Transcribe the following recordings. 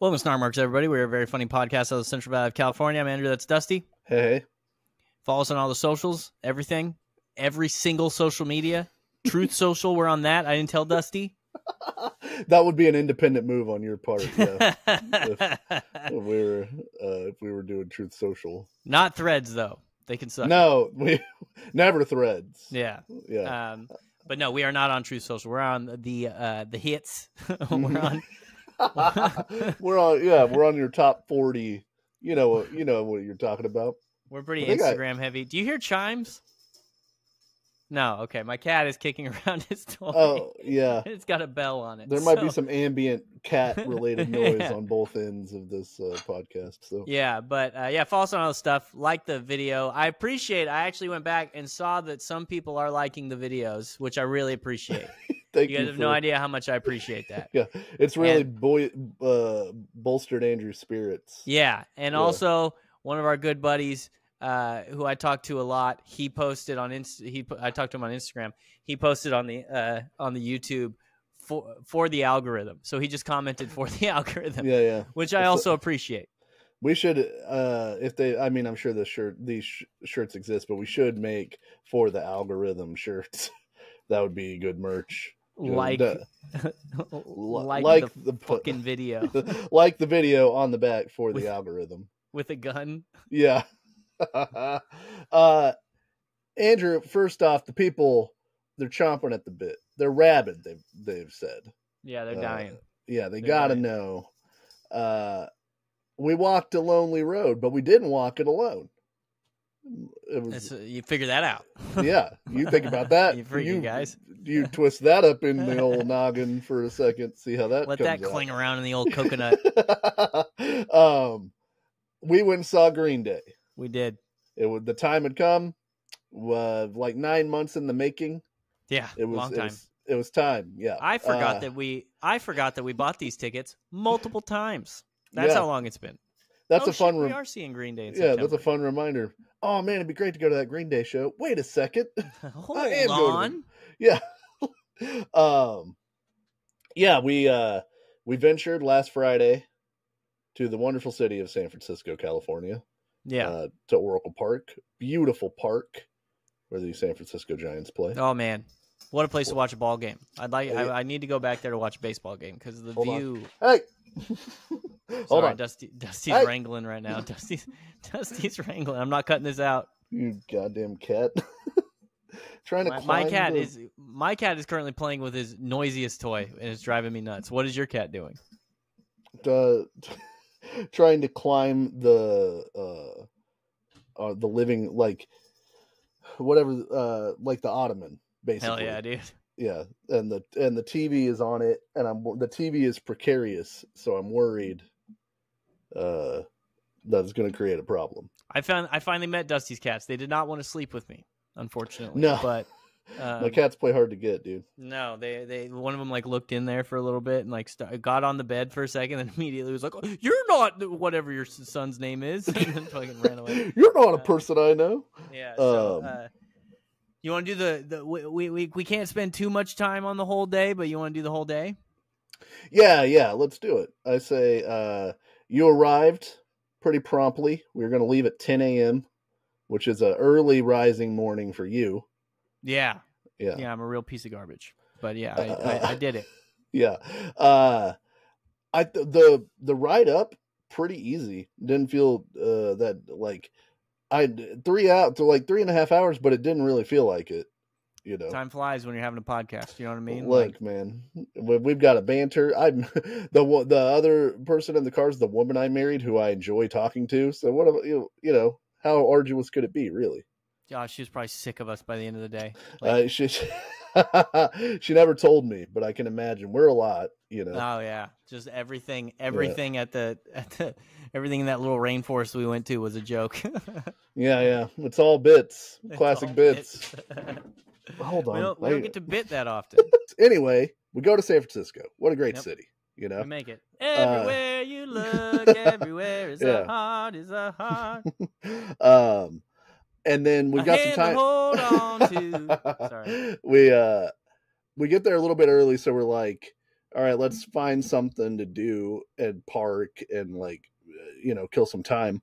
Welcome to Snark Marks, everybody. We're a very funny podcast out of the Central Valley of California. I'm Andrew. That's Dusty. Hey. Follow us on all the socials, everything, every single social media. Truth Social, we're on that. I didn't tell Dusty. That would be an independent move on your part, yeah. if we were doing Truth Social. Not Threads, though. They can suck. No, we never Threads. Yeah. Yeah. But no, we are not on Truth Social. We're on the hits. We're on. we're on your top 40. You know what you're talking about. We're pretty Instagram heavy. Do you hear chimes? No, okay. My cat is kicking around his toy. Oh, yeah. It's got a bell on it. There might be some ambient cat-related noise on both ends of this podcast. So yeah, but follow us on all the stuff. Like the video. I appreciate. I actually went back and saw that some people are liking the videos, which I really appreciate. You guys have no idea how much I appreciate that. Yeah, it's really bolstered Andrew's spirits. Yeah, and also one of our good buddies, who I talk to a lot, he posted on I talked to him on Instagram. He posted on the YouTube for the algorithm. So he just commented for the algorithm. Yeah. Which I also appreciate. We should, if they, I mean, I'm sure these shirts exist, but we should make for the algorithm shirts. That would be good merch. Like the fucking video. Like the video on the back for the algorithm. With a gun? Yeah. Andrew, first off, the people, they're chomping at the bit. They're rabid, they've said. Yeah, they're dying. Yeah, they gotta know. We walked a lonely road, but we didn't walk it alone. You figure that out. Yeah, you think about that. You freaking guys. You twist that up in the old noggin for a second, see how that Let comes that out. cling around in the old coconut. We went and saw Green Day. We did. The time had come, like 9 months in the making. Yeah, long time. It was time. Yeah, I forgot that we bought these tickets multiple times. That's how long it's been. That's we are seeing Green Day in September. That's a fun reminder. Oh man, it'd be great to go to that Green Day show. Wait a second. Hold on. Yeah. We ventured last Friday to the wonderful city of San Francisco, California. Yeah. To Oracle Park. Beautiful park where the San Francisco Giants play. Oh man. What a place to watch a ball game. I need to go back there to watch a baseball game because the view. Hey. Hold on. Dusty's wrangling right now. Dusty's wrangling. I'm not cutting this out. You goddamn cat. Trying to climb my cat is currently playing with his noisiest toy and it's driving me nuts. What is your cat doing? Trying to climb the living, like whatever, like the ottoman, basically. Hell yeah, dude. Yeah, and the TV is on it, and the TV is precarious, so I'm worried that it's going to create a problem. I finally met Dusty's cats. They did not want to sleep with me, unfortunately. No, but my cats play hard to get, dude. No, they one of them like looked in there for a little bit and like got on the bed for a second, and immediately was like, oh, "You're not whatever your son's name is," and then fucking ran away. You're not a person I know. Yeah. So, you want to do we can't spend too much time on the whole day, but you want to do the whole day? Yeah, let's do it. I say you arrived pretty promptly. We were going to leave at 10 a.m., which is an early rising morning for you. Yeah, I'm a real piece of garbage, but yeah, I did it. Yeah, the ride up pretty easy. Didn't feel that like. I 3.5 hours, but it didn't really feel like it. You know, time flies when you're having a podcast. You know what I mean? Look, man, we've got a banter. I'm the other person in the car is the woman I married, who I enjoy talking to. So what about you know how arduous could it be, really? Gosh, she was probably sick of us by the end of the day. She never told me, but I can imagine we're a lot. You know. Oh yeah, just everything at the everything in that little rainforest we went to was a joke. Yeah, it's all bits, classic bits. Hold on, we don't get to bit that often. Anyway, we go to San Francisco. What a great city, you know. We make it everywhere you look. Everywhere is a heart, is a heart. And then we've got some time. Hold on to. Sorry. We get there a little bit early, so we're like, all right, let's find something to do and park and like, kill some time.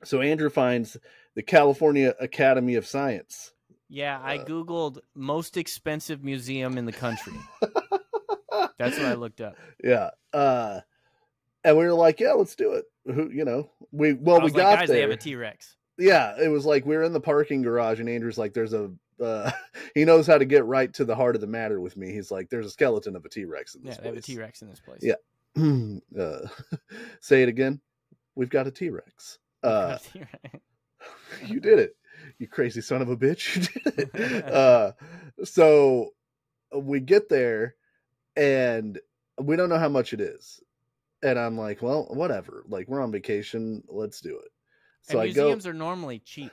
So Andrew finds the California Academy of Science. Yeah, I Googled most expensive museum in the country. That's what I looked up. Yeah. And we were like, yeah, let's do it. We got guys, there. They have a T-Rex. Yeah, it was like we were in the parking garage, and Andrew's like, "There's a." He knows how to get right to the heart of the matter with me. He's like, "There's a skeleton of a T-Rex in this place." Yeah, they have a T-Rex in this place. Yeah. Say it again. We've got a T-Rex. You did it, you crazy son of a bitch! You did it. So we get there, and we don't know how much it is. And I'm like, well, whatever. Like, we're on vacation. Let's do it. So and museums are normally cheap.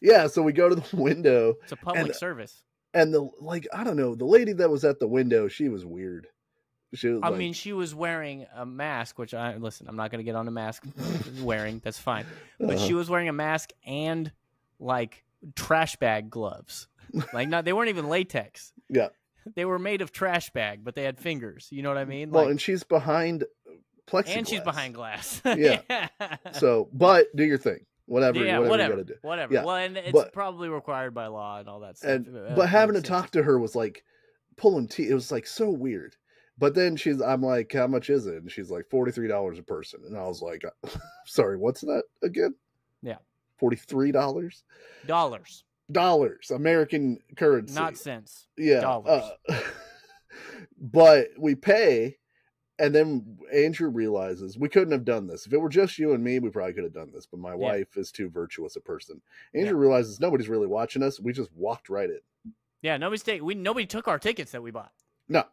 Yeah, so we go to the window. It's a public service. And I don't know, the lady that was at the window, she was weird. She was she was wearing a mask, which I'm not going to get on a mask wearing. That's fine. But she was wearing a mask and like trash bag gloves. Like, they weren't even latex. Yeah. They were made of trash bag, but they had fingers. You know what I mean? Well, and she's behind plexiglass. And she's behind glass. Yeah. So, but do your thing. Whatever you got to do. Whatever. Yeah. Well, and it's probably required by law and all that stuff. But having to talk to her was like pulling teeth. It was like so weird. But then I'm like, how much is it? And she's like, $43 a person. And I was like, sorry, what's that again? Yeah. $43? Dollars. American currency. Not cents. Yeah. Dollars. But we pay, and then Andrew realizes we couldn't have done this. If it were just you and me, we probably could have done this. But my wife is too virtuous a person. Andrew realizes nobody's really watching us. We just walked right in. Yeah, nobody took our tickets that we bought. No.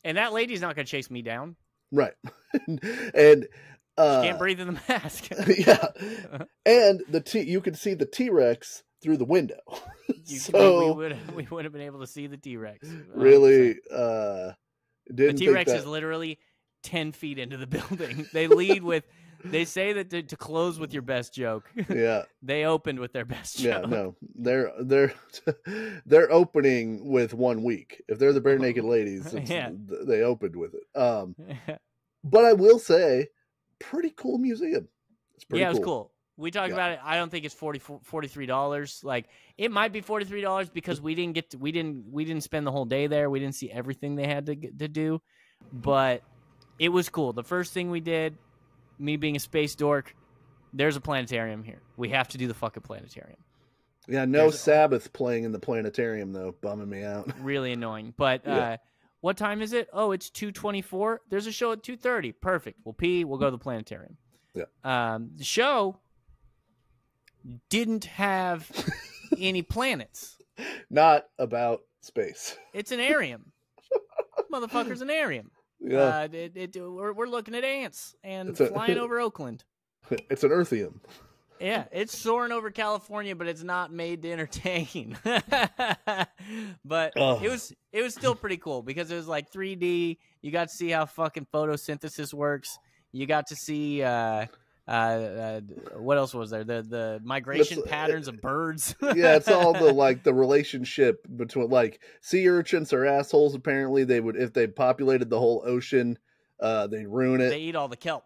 And that lady's not going to chase me down. Right. And she can't breathe in the mask. Yeah. And you could see the T-Rex through the window. So we would have been able to see the T-Rex. Really the T-Rex is literally 10 feet into the building. They lead with they say that to close with your best joke. Yeah. They opened with their best joke. Yeah, no. They're opening with 1 week. If they're the Bare Naked Ladies, they opened with it. But I will say, pretty cool museum. It's pretty cool. It was cool. We talked about it. I don't think it's $43. Like, it might be $43 because we didn't spend the whole day there. We didn't see everything they had to do, but it was cool. The first thing we did, me being a space dork, there's a planetarium here. We have to do the fucking planetarium. Yeah, Sabbath playing in the planetarium though, bumming me out. Really annoying. But what time is it? Oh, it's 2:24. There's a show at 2:30. Perfect. We'll pee. We'll go to the planetarium. Yeah. The show didn't have any planets. Not about space. It's an arium. Motherfucker's an arium. Yeah. We're looking at ants and flying over Oakland. It's an earthium. Yeah, it's soaring over California, but it's not made to entertain. But it was still pretty cool because it was like 3D. You got to see how fucking photosynthesis works. You got to see what else was there? The migration patterns of birds. Yeah, it's all the relationship between sea urchins are assholes. Apparently, they would if they populated the whole ocean, they'd ruin it. They eat all the kelp.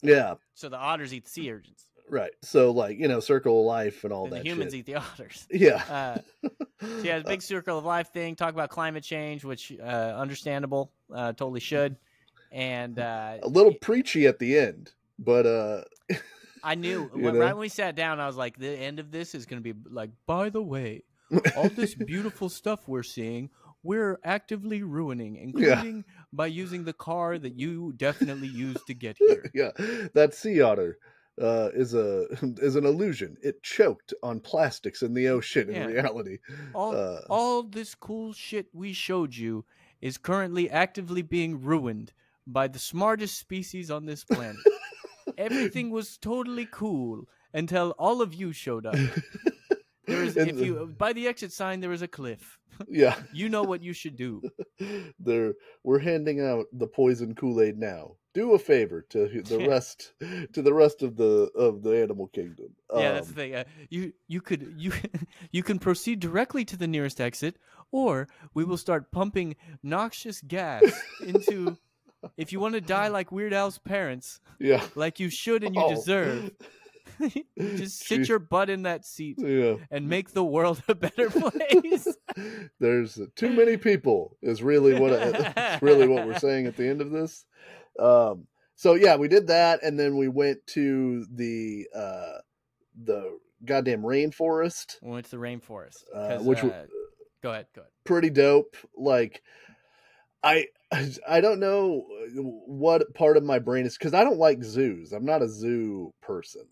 Yeah. So the otters eat the sea urchins. Right. So circle of life and all and that. The humans shit. eat the otters. Yeah. So yeah, it's a big circle of life thing. Talk about climate change, which understandable, totally should. And a little preachy at the end, but I knew right when we sat down, I was like, the end of this is going to be like, by the way, all this beautiful stuff we're seeing, we're actively ruining, including by using the car that you definitely used to get here. Yeah, that sea otter is an illusion. It choked on plastics in the ocean in reality. All this cool shit we showed you is currently actively being ruined by the smartest species on this planet. Everything was totally cool until all of you showed up. There is, if you by the exit sign, there is a cliff. Yeah. You know what you should do. We're handing out the poison Kool-Aid now. Do a favor to the rest of the animal kingdom. Yeah, that's the thing. You can proceed directly to the nearest exit, or we will start pumping noxious gas into. If you want to die like Weird Al's parents, yeah, like you should and you deserve, just sit your butt in that seat and make the world a better place. There's too many people is really what we're saying at the end of this. So yeah, we did that, and then we went to the goddamn rainforest. We went to the rainforest, which go ahead. Pretty dope. Like I don't know what part of my brain is, because I don't like zoos. I'm not a zoo person.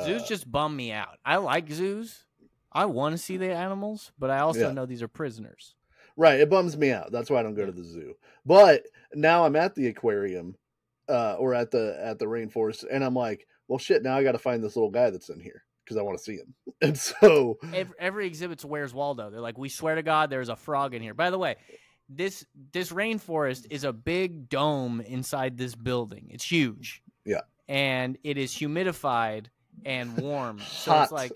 Zoos just bum me out. I like zoos. I want to see the animals, but I also know these are prisoners. Right. It bums me out. That's why I don't go to the zoo. But now I'm at the aquarium, or at the rainforest, and I'm like, well, shit, now I got to find this little guy that's in here because I want to see him. And so every exhibit's Where's Waldo. They're like, we swear to God, there's a frog in here. By the way, this rainforest is a big dome inside this building. It's huge. Yeah. And it is humidified and warm. So Hot.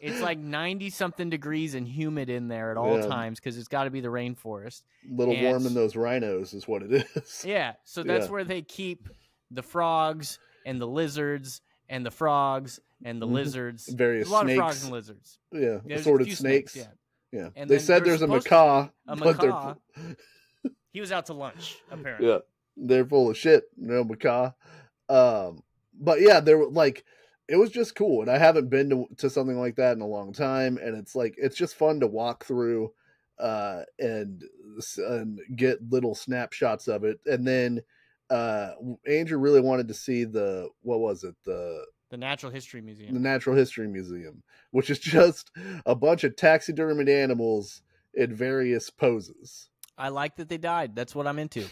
it's like 90 something degrees and humid in there at all times, because it's got to be the rainforest. Little warm in those rhinos is what it is. Yeah. So that's where they keep the frogs and the lizards and the frogs and the lizards. Various a lot snakes. of frogs and lizards. Yeah. Assorted snakes. Yeah. And they said there's a macaw. He was out to lunch, apparently. Yeah. They're full of shit. No macaw. But yeah, they were like, it was just cool. And I haven't been to something like that in a long time. And it's like, it's just fun to walk through and get little snapshots of it. And then Andrew really wanted to see the Natural History Museum. The Natural History Museum, which is just a bunch of taxidermied animals in various poses. I like that they died. That's what I'm into.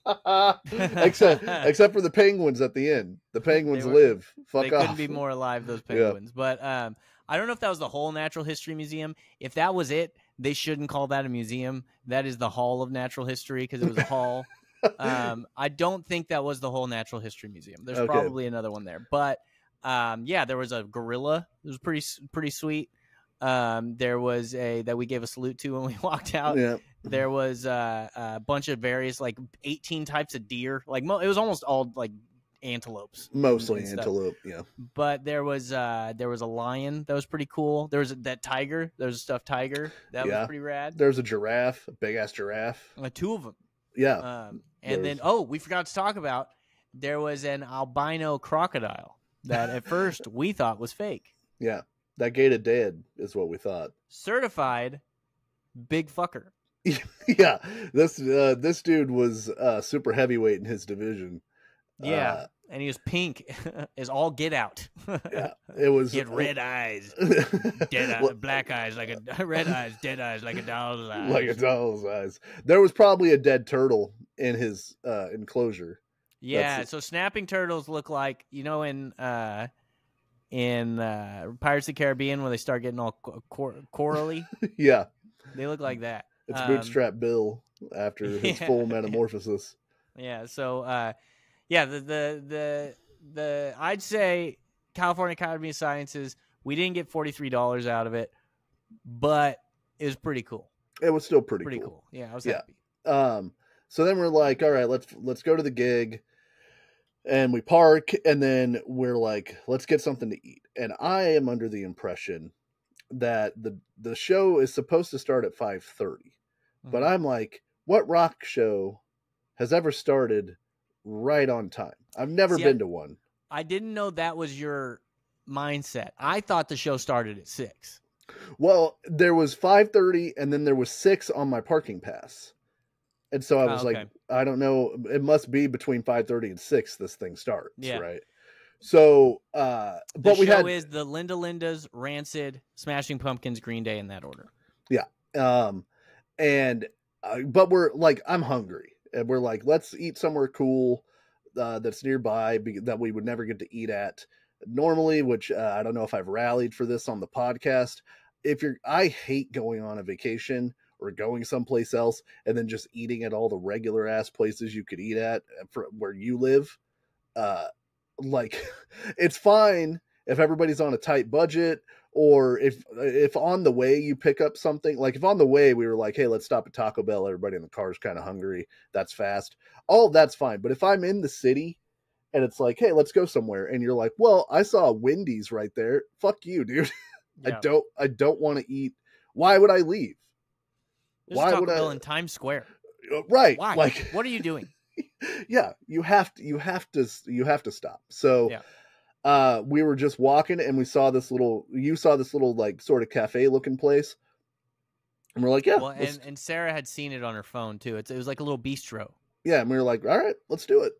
except for the penguins at the end. The penguins live. Fuck off. They couldn't be more alive, those penguins. Yeah. But I don't know if that was the whole Natural History Museum. If that was it, they shouldn't call that a museum. That is the Hall of Natural History, because it was a hall. I don't think that was the whole Natural History Museum. There's probably another one there. But there was a gorilla. It was pretty sweet. There was that we gave a salute to when we walked out. Yeah. There was a bunch of various, like 18 types of deer. Like it was almost all like antelopes. Mostly antelope, yeah. But there was a lion that was pretty cool. There was that tiger. There was a stuffed tiger that was pretty rad. There's a giraffe, a big ass giraffe. Two of them. Yeah. And then we forgot to talk about, there was an albino crocodile that at first we thought was fake. Yeah. That gated dead is what we thought. Certified big fucker. Yeah, this dude was super heavyweight in his division. Yeah, and he was pink as all get out. Yeah, it was. He had red eyes, black eyes like red eyes, dead eyes like a doll's eyes. Like a doll's eyes. There was probably a dead turtle in his enclosure. Yeah, so snapping turtles look like, in Pirates of the Caribbean, where they start getting all corally. Yeah, they look like that. It's Bootstrap Bill after his full metamorphosis. Yeah. So, the I'd say California Academy of Sciences, we didn't get $43 out of it, but it was pretty cool. It was still pretty cool. Yeah, I was happy. So then we're like, all right, let's go to the gig, and we park, and then we're like, let's get something to eat. And I am under the impression that the show is supposed to start at 5:30. But I'm like, what rock show has ever started right on time? I've never been to one. I didn't know that was your mindset. I thought the show started at 6. Well, there was 5:30, and then there was 6 on my parking pass. And so I was like, I don't know. It must be between 5:30 and 6 this thing starts, right? So, but we had... is the Linda Lindas, Rancid, Smashing Pumpkins, Green Day in that order. Yeah. But we're like, I'm hungry, and we're like, let's eat somewhere cool that's nearby that we would never get to eat at normally, which I don't know if I've rallied for this on the podcast. I hate going on a vacation or going someplace else and then just eating at all the regular ass places you could eat at for where you live. Like it's fine if everybody's on a tight budget, or if on the way you pick up something, like if on the way we were like, hey, let's stop at Taco Bell, everybody in the car is kind of hungry, that's fast, all that's fine. But if I'm in the city and it's like, hey, let's go somewhere, and you're like, well, I saw a Wendy's right there, fuck you, dude. Yeah. I don't want to eat. Why would I leave? There's a Taco Bell in Times Square. Right. Why? Like, what are you doing? Yeah, you have to stop. So we were just walking and you saw this little like sort of cafe looking place. And we're like, yeah. Well, and Sarah had seen it on her phone too. It was like a little bistro. Yeah, and we were like, all right, let's do it.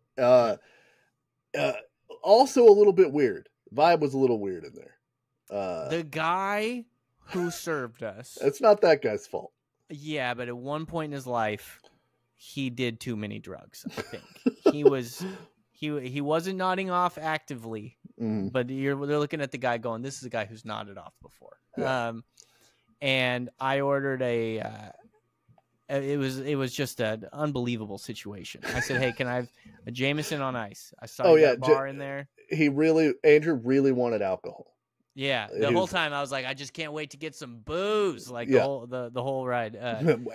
Also a little bit weird. Vibe was a little weird in there. The guy who served us. It's not that guy's fault. Yeah, but at one point in his life, he did too many drugs. I think he wasn't nodding off actively, but they're looking at the guy going, "This is a guy who's nodded off before." Yeah. And I ordered it was just an unbelievable situation. I said, "Hey, can I have a Jameson on ice?" I saw a bar in there. Andrew really wanted alcohol. Yeah, the whole time I was like, I just can't wait to get some booze, like the whole ride.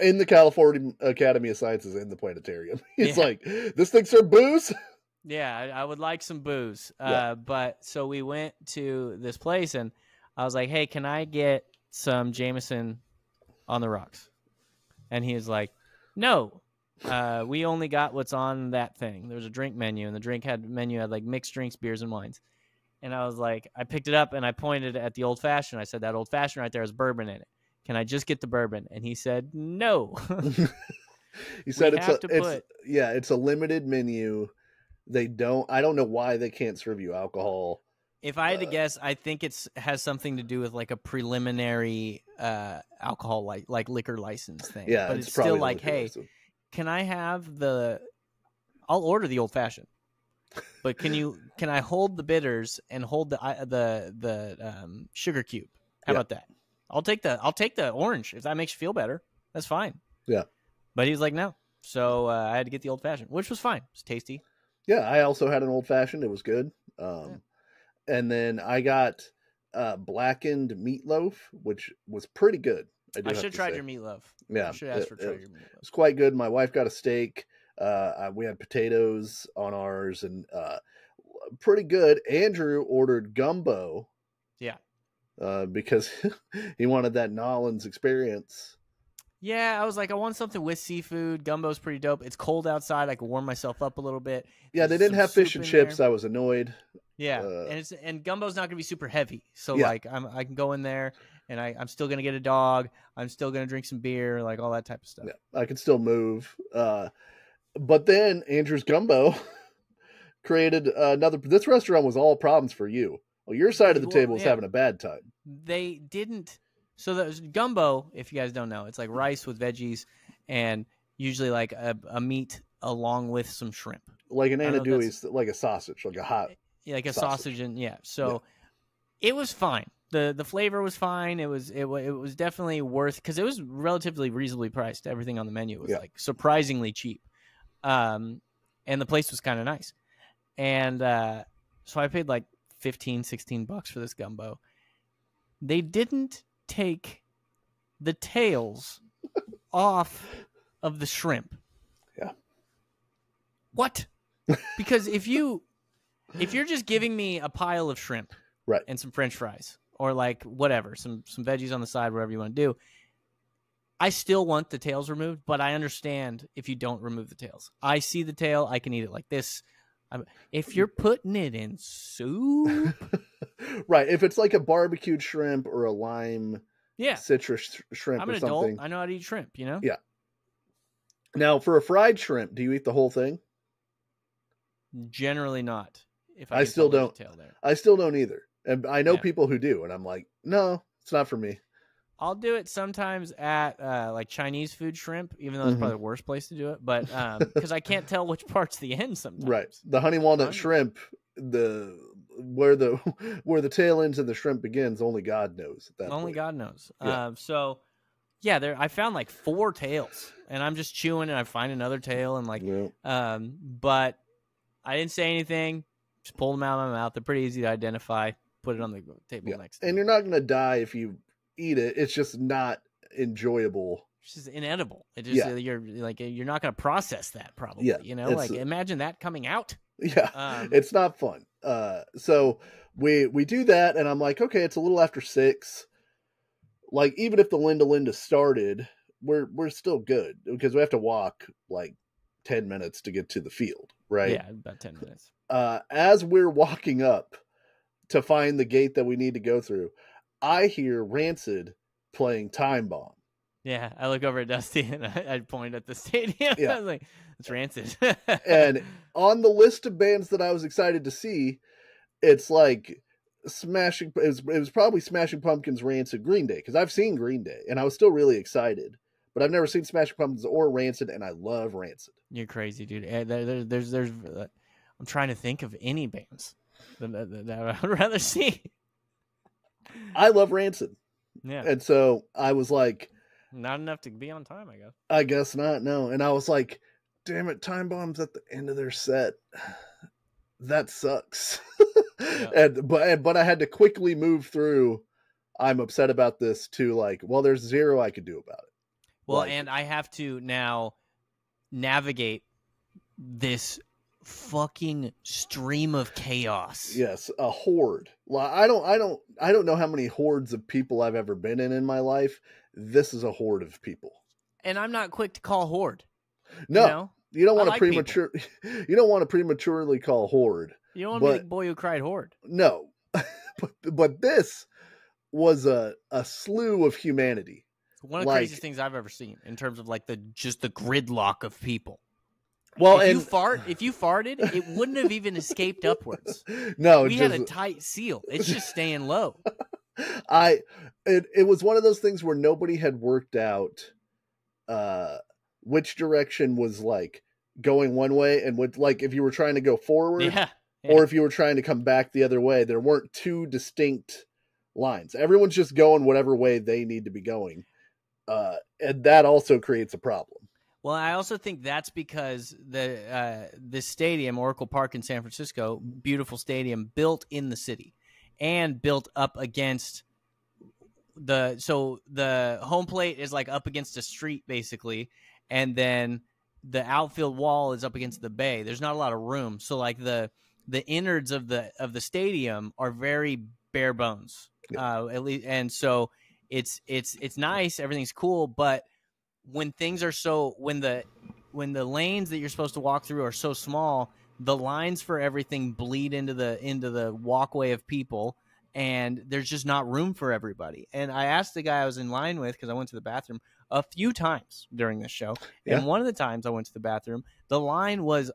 In the California Academy of Sciences in the planetarium, he's like, "This thing serve booze." Yeah, I would like some booze. But so we went to this place, and I was like, "Hey, can I get some Jameson on the rocks?" And he was like, "No, we only got what's on that thing." There was a drink menu, and the menu had like mixed drinks, beers, and wines. And I was like, I picked it up and I pointed at the old fashioned. I said, that old fashioned right there has bourbon in it. Can I just get the bourbon? And he said, no. He said it's a limited menu. I don't know why they can't serve you alcohol. If I had to guess, I think has something to do with like a preliminary alcohol like liquor license thing. Yeah, but it's still like, hey, license. Can I have I'll order the old fashioned. But can I hold the bitters and hold the sugar cube? How about that? I'll take the orange if that makes you feel better. That's fine. Yeah. But he was like, no. So I had to get the old fashioned, which was fine. It was tasty. Yeah, I also had an old fashioned. It was good. And then I got blackened meatloaf, which was pretty good. I should have tried your meatloaf. Yeah, I should ask for try your meatloaf. It was quite good. My wife got a steak. We had potatoes on ours, and pretty good. Andrew ordered gumbo. Yeah. Because he wanted that Nolans experience. Yeah, I was like, I want something with seafood. Gumbo's pretty dope. It's cold outside. I can warm myself up a little bit. Yeah, they didn't have fish and chips. I was annoyed. Yeah, and gumbo's not gonna be super heavy, so like I can go in there and I'm still gonna get a dog. I'm still gonna drink some beer, like all that type of stuff. Yeah, I can still move. But then Andrew's Gumbo created another. This restaurant was all problems for you. Well, your side of the table was having a bad time. They didn't. So the gumbo, if you guys don't know, it's like rice with veggies and usually like a meat along with some shrimp. Like an andouille, like a sausage, like a hot. Yeah, like a sausage and So it was fine. The flavor was fine. It was definitely worth, because it was relatively reasonably priced. Everything on the menu was like surprisingly cheap. And the place was kind of nice. And so I paid like $15-$16 for this gumbo. They didn't take the tails off of the shrimp. Yeah. What? Because if you're just giving me a pile of shrimp, right, and some French fries, or like whatever, some veggies on the side, whatever you want to do, I still want the tails removed, but I understand if you don't remove the tails. I see the tail, I can eat it like this. If you're putting it in soup, right? If it's like a barbecued shrimp or a lime, citrus shrimp, I'm an something. adult. I know how to eat shrimp. You know. Yeah. Now, for a fried shrimp, do you eat the whole thing? Generally not. If I still don't. I still don't either, and I know people who do, and I'm like, no, it's not for me. I'll do it sometimes at like Chinese food shrimp, even though it's probably the worst place to do it. But because I can't tell which part's the end sometimes. Right. The honey walnut shrimp, where the where the tail ends of the shrimp begins, only God knows. At that Only point. God knows. Yeah. So yeah, I found like 4 tails, and I'm just chewing, and I find another tail, and like, Yeah. but I didn't say anything. Just pulled them out of my mouth. They're pretty easy to identify. Put it on the table next to me. And you're not gonna die if you eat it. It's just not enjoyable. It's just inedible. It just you're not going to process that probably. You know, like imagine that coming out. Yeah, it's not fun. So we do that, and I'm like, okay, it's a little after 6. Like, even if the Linda started, we're still good because we have to walk like 10 minutes to get to the field, right? Yeah, about 10 minutes. As we're walking up to find the gate that we need to go through, I hear Rancid playing Time Bomb. Yeah, I look over at Dusty and I point at the stadium. Yeah. I was like, it's Rancid. And on the list of bands that I was excited to see, it's like it was probably Smashing Pumpkins, Rancid, Green Day, because I've seen Green Day and I was still really excited, but I've never seen Smashing Pumpkins or Rancid, and I love Rancid. You're crazy, dude. There's I'm trying to think of any bands that I would rather see. I love Rancid. Yeah. And so I was like, not enough to be on time, I guess. I guess not, no. And I was like, damn it, Time Bomb's at the end of their set. That sucks. Yeah. But I had to quickly move through, I'm upset about this, to like, well, there's 0 I could do about it. Well, like, and I have to now navigate this fucking stream of chaos. Yes, a horde. I don't know how many hordes of people I've ever been in my life. This is a horde of people. And I'm not quick to call horde. No. You don't want to you don't want to prematurely call horde. You don't want to be the boy who cried horde. No. but this was a slew of humanity. One of the craziest things I've ever seen in terms of like the gridlock of people. Well, if you farted, it wouldn't have even escaped upwards. No, we had a tight seal. It's just staying low. It was one of those things where nobody had worked out which direction was like going one way, and would, like, if you were trying to go forward, or if you were trying to come back the other way. There weren't 2 distinct lines. Everyone's just going whatever way they need to be going, and that also creates a problem. Well, I also think that's because the stadium, Oracle Park in San Francisco, beautiful stadium, built in the city and built up against so the home plate is like up against a street basically, and then the outfield wall is up against the bay. There's not a lot of room, so like the innards of the stadium are very bare bones, at least, and so it's nice, everything's cool, but when things are when the lanes that you're supposed to walk through are so small, the lines for everything bleed into the walkway of people, and there's just not room for everybody. And I asked the guy I was in line with, because I went to the bathroom a few times during this show, and one of the times I went to the bathroom, the line was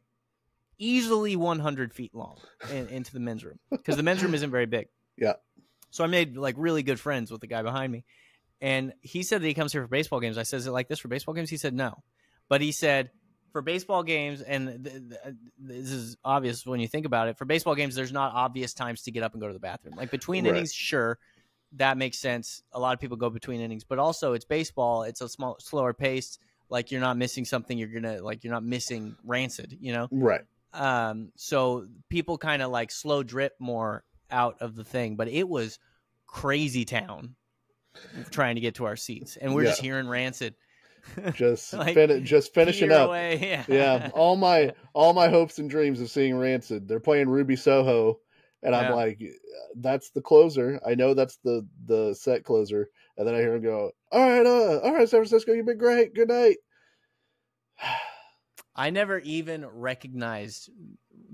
easily 100 feet long into the men's room, because the men's room isn't very big. Yeah. So I made like really good friends with the guy behind me. And he said that he comes here for baseball games. I said, is it like this for baseball games? He said, no. But he said, for baseball games, and this is obvious when you think about it, for baseball games, there's not obvious times to get up and go to the bathroom. Like between innings, sure, that makes sense. A lot of people go between innings. But also, it's baseball. It's a slower pace. Like, you're not missing something. You're not missing Rancid, you know? Right. So people kind of like slow drip more out of the thing. But it was crazy town trying to get to our seats, and we're just hearing Rancid, just like, finishing up away. Yeah, all my hopes and dreams of seeing Rancid. They're playing Ruby Soho, and I'm like, that's the closer. I know that's the set closer, and then I hear him go, all right, San Francisco, you've been great, good night. I never even recognized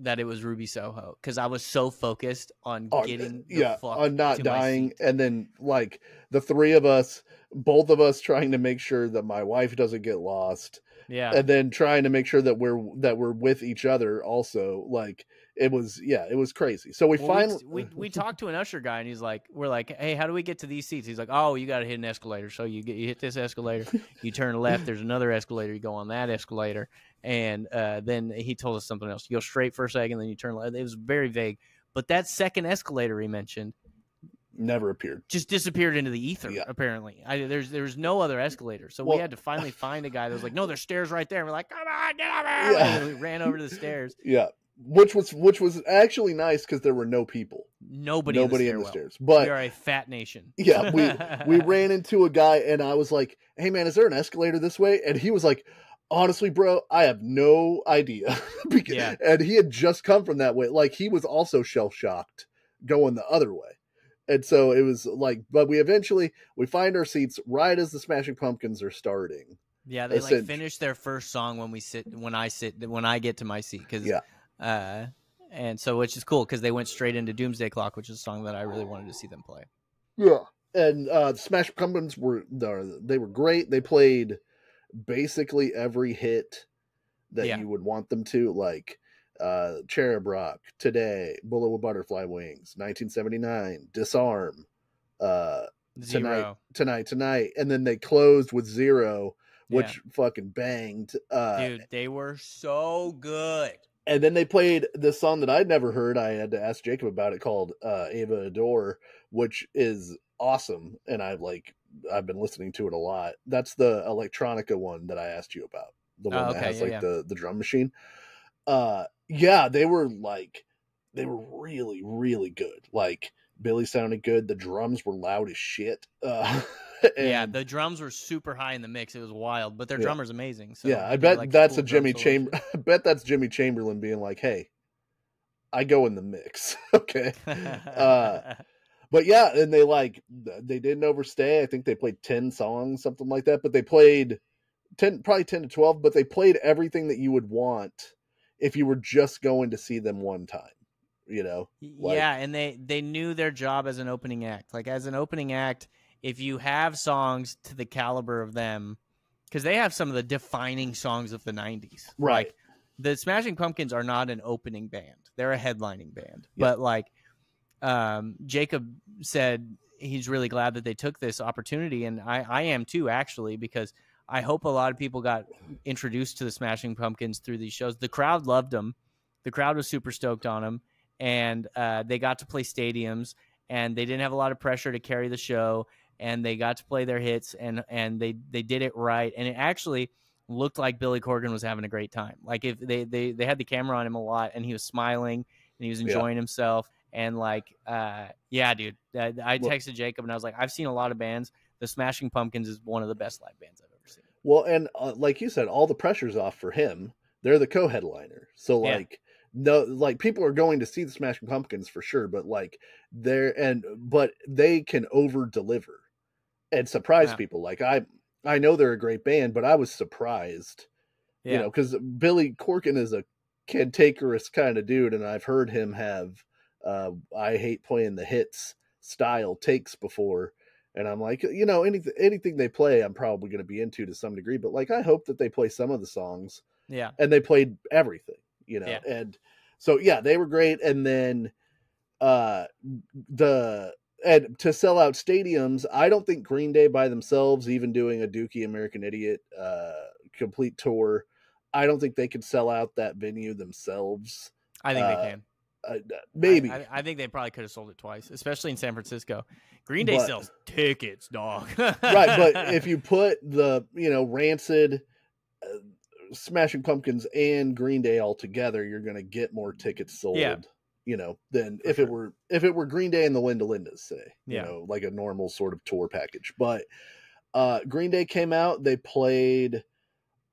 that it was Ruby Soho, because I was so focused on getting on not dying, and then like the 3 of us, both of us trying to make sure that my wife doesn't get lost, and then trying to make sure that we're with each other also. Like it was crazy. So we talked to an usher guy, and we're like, hey, how do we get to these seats? He's like, oh, you got to hit an escalator. So you hit this escalator, you turn left, there's another escalator, you go on that escalator. And then he told us something else. You go straight for a second, then you turn left. It was very vague. But that second escalator he mentioned never appeared. Just disappeared into the ether, Yeah. apparently. There was no other escalator. So we had to finally find a guy that was like, no, there's stairs right there. And we're like, come on, get over here. Yeah. And we ran over to the stairs. Yeah. Which was actually nice because there were no people. Nobody in the stairs. But we are a fat nation. Yeah, we ran into a guy and I was like, hey man, is there an escalator this way? And he was like, honestly, bro, I have no idea. Yeah. And he had just come from that way. Like, he was also shell-shocked going the other way. And so it was like, but we find our seats right as the Smashing Pumpkins are starting. Yeah, they like finish their first song when I get to my seat. And so, which is cool because they went straight into Doomsday Clock, which is a song that I really wanted to see them play. Yeah. And the Smashing Pumpkins were great. They played basically every hit that you would want them to, like Cherub Rock, Today, Bullet with Butterfly Wings, 1979, Disarm, Zero. Tonight, and then they closed with Zero, which fucking banged. Dude, they were so good. And then they played this song that I'd never heard. I had to ask Jacob about it, called Ava Adore, which is awesome, and I've been listening to it a lot. That's the electronica one that I asked you about, the one that has the drum machine. They were really, really good. Like, Billy sounded good. The drums were loud as shit. The drums were super high in the mix. It was wild, but their drummer's amazing. So I bet that's a Jimmy Chamber. I bet that's Jimmy Chamberlain being like, "Hey, I go in the mix." Okay. But yeah, and they didn't overstay. I think they played 10 songs, something like that. But they played probably 10 to 12. But they played everything that you would want if you were just going to see them one time. You know? And they knew their job as an opening act. Like, as an opening act, if you have songs to the caliber of them, because they have some of the defining songs of the 90s. Right. Like, the Smashing Pumpkins are not an opening band. They're a headlining band. Yep. But Jacob said he's really glad that they took this opportunity, and I am too, actually, because I hope a lot of people got introduced to the Smashing Pumpkins through these shows. The crowd loved them. The crowd was super stoked on them, and they got to play stadiums, and they didn't have a lot of pressure to carry the show, and they got to play their hits, and they did it right, and it actually looked like Billy Corgan was having a great time. Like, if they had the camera on him a lot, and he was smiling, and he was enjoying himself. And dude, I texted Jacob and I was like, I've seen a lot of bands. The Smashing Pumpkins is one of the best live bands I've ever seen. Well, and like you said, all the pressure's off for him. They're the co-headliner. So people are going to see the Smashing Pumpkins for sure, but but they can over deliver and surprise people. Like, I know they're a great band, but I was surprised, you know, because Billy Corgan is a cantankerous kind of dude. And I've heard him have, I hate playing the hits style takes before, and I'm like, you know, anything they play I'm probably going to be into to some degree, but like, I hope that they play some of the songs, and they played everything, you know. And so they were great. And then and to sell out stadiums, I don't think Green Day by themselves, even doing a Dookie American Idiot complete tour, I don't think they could sell out that venue themselves. I think they can. Maybe. I think they probably could have sold it twice, especially in San Francisco. Green Day sells tickets, dog. Right, but if you put the, you know, Rancid, Smashing Pumpkins, and Green Day all together, you're going to get more tickets sold, you know, than if it were Green Day and the Linda Lindas, say, you know, like a normal sort of tour package. But Green Day came out, they played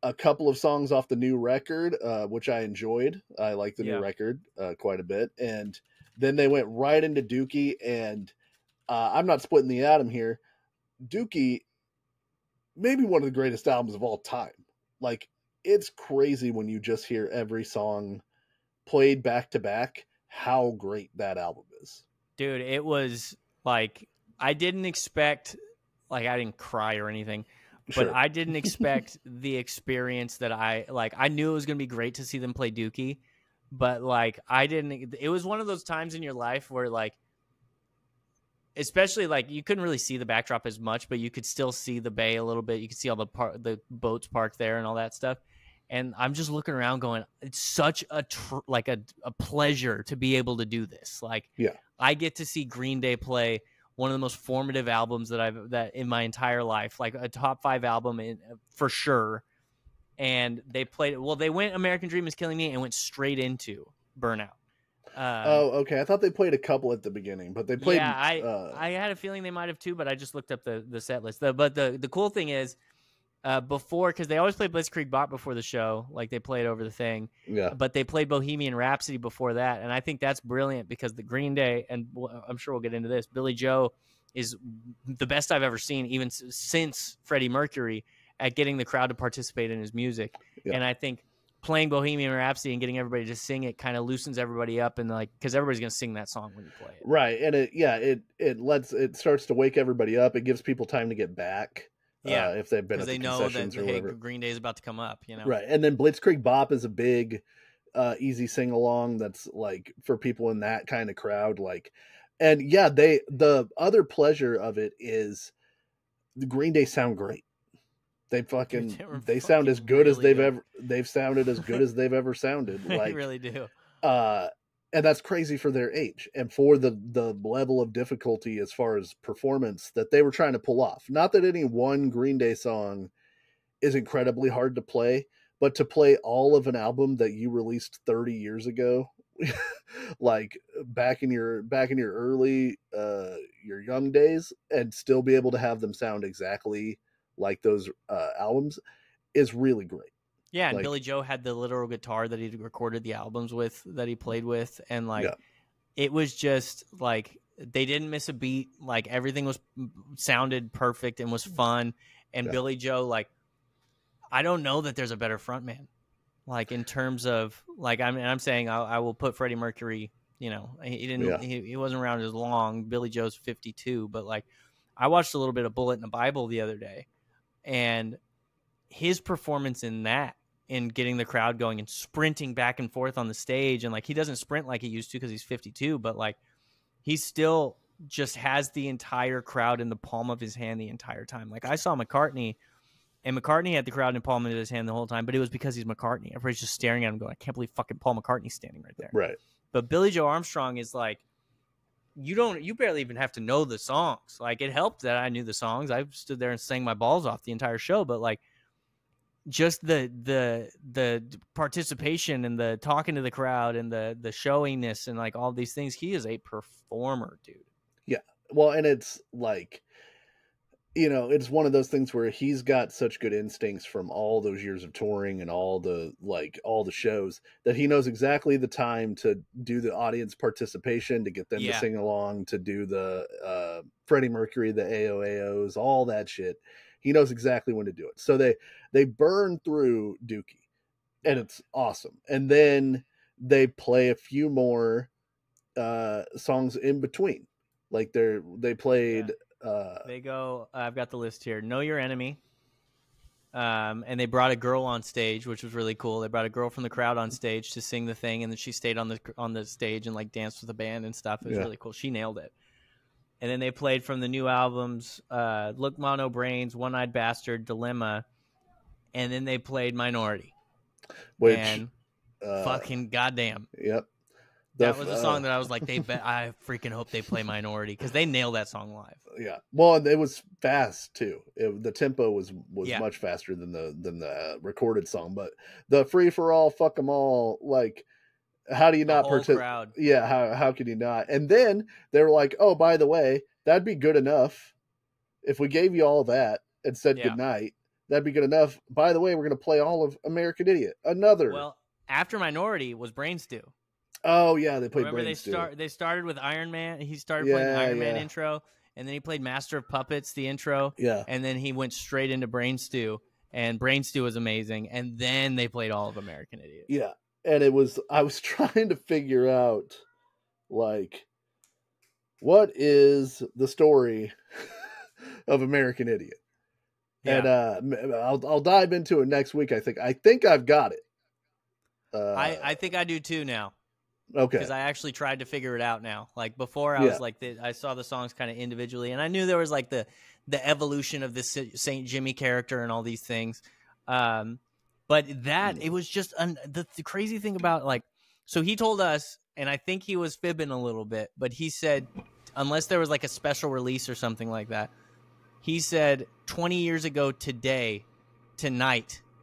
a couple of songs off the new record, which I enjoyed. I like the new record quite a bit. And then they went right into Dookie, and I'm not splitting the atom here. Dookie, maybe one of the greatest albums of all time. Like, it's crazy when you just hear every song played back to back, how great that album is. Dude, it was like, I didn't expect, like, I didn't cry or anything. But I didn't expect the experience that I knew it was going to be great to see them play Dookie, but like, it was one of those times in your life where, like, especially like, you couldn't really see the backdrop as much, but you could still see the bay a little bit. You could see all the boats parked there and all that stuff. And I'm just looking around going, it's such a pleasure to be able to do this. Like, Yeah. I get to see Green Day play one of the most formative albums that in my entire life, like a top 5 album for sure. And they played it. Well, they went American Dream is Killing Me and went straight into Burnout. Oh, okay. I thought they played a couple at the beginning, but they played. Yeah, I had a feeling they might have too, but I just looked up the set list. But the cool thing is, before, because they always play Blitzkrieg Bop before the show, like they played over the thing. Yeah. But they played Bohemian Rhapsody before that, and I think that's brilliant because the Green Day, and I'm sure we'll get into this, Billy Joe is the best I've ever seen, even since Freddie Mercury, at getting the crowd to participate in his music. Yeah. And I think playing Bohemian Rhapsody and getting everybody to sing it kind of loosens everybody up, and like, because everybody's gonna sing that song when you play it, right? And it starts to wake everybody up. It gives people time to get back. Yeah, if they've been at they the know concessions that or whatever. Green Day is about to come up, you know. Right, and then Blitzkrieg Bop is a big, easy sing along. That's like for people in that kind of crowd. Like, and yeah, the other pleasure of it is the Green Day sound great. They sound as good as they've sounded as good as they've ever sounded. They Like, really do. And that's crazy for their age and for the level of difficulty as far as performance that they were trying to pull off. Not that any one Green Day song is incredibly hard to play, but to play all of an album that you released 30 years ago, like back in your early, your young days, and still be able to have them sound exactly like those albums is really great. Yeah, and like, Billy Joe had the literal guitar that he recorded the albums with, that he played with, and like, it was just like they didn't miss a beat. Like, everything sounded perfect and was fun. And Billy Joe, like, I don't know that there's a better frontman. Like, in terms of like, I'm saying I will put Freddie Mercury. You know, he wasn't around as long. Billy Joe's 52, but like, I watched a little bit of Bullet in the Bible the other day, and his performance in that, in getting the crowd going and sprinting back and forth on the stage, and like, he doesn't sprint like he used to because he's 52, but like, he still just has the entire crowd in the palm of his hand the entire time. Like, I saw McCartney, and McCartney had the crowd in the palm of his hand the whole time, but it was because he's McCartney. Everybody's just staring at him going, I can't believe fucking Paul McCartney's standing right there. Right. But Billy Joe Armstrong is like, you barely even have to know the songs. Like, it helped that I knew the songs. I stood there and sang my balls off the entire show, but like, just the participation and the talking to the crowd and the showiness and like all these things, he is a performer, dude. Yeah. Well, and it's like, you know, it's one of those things where he's got such good instincts from all those years of touring and all the shows that he knows exactly the time to do the audience participation, to get them to sing along, to do the Freddie Mercury, the AOAOs, all that shit. He knows exactly when to do it. So they burn through Dookie, and it's awesome. And then they play a few more songs in between. Like they played. They go. I've got the list here. Know Your Enemy. And they brought a girl on stage, which was really cool. They brought a girl from the crowd on stage to sing the thing, and then she stayed on the stage and like danced with the band and stuff. It was really cool. She nailed it. And then they played from the new albums, Look Mono Brains, One-Eyed Bastard, Dilemma, and then they played Minority. Which, and fucking goddamn. Yep. That was a song that I was like, I freaking hope they play Minority, because they nailed that song live. Yeah. Well, it was fast too. The tempo was much faster than the recorded song, but the Free for All, Fuck 'Em All, like, how do you not participate? Yeah, how can you not? And then they were like, oh, by the way, that'd be good enough if we gave you all that and said goodnight. That'd be good enough. By the way, we're going to play all of American Idiot. Well, after Minority was Brain Stew. Oh yeah, they played. Remember Brain Stew. They started with Iron Man. He started playing the Iron Man intro, and then he played Master of Puppets, the intro. Yeah, and then he went straight into Brain Stew, and Brain Stew was amazing. And then they played all of American Idiot. Yeah. And I was trying to figure out, like, what is the story of American Idiot? Yeah. And I'll dive into it next week. I think I've got it. I think I do too now. Okay. Because I actually tried to figure it out now. Like, before, I was like, I saw the songs kind of individually, and I knew there was like the evolution of this St. Jimmy character and all these things. But it was just the crazy thing about, like, so he told us, and I think he was fibbing a little bit, but he said, unless there was like a special release or something like that, he said 20 years ago tonight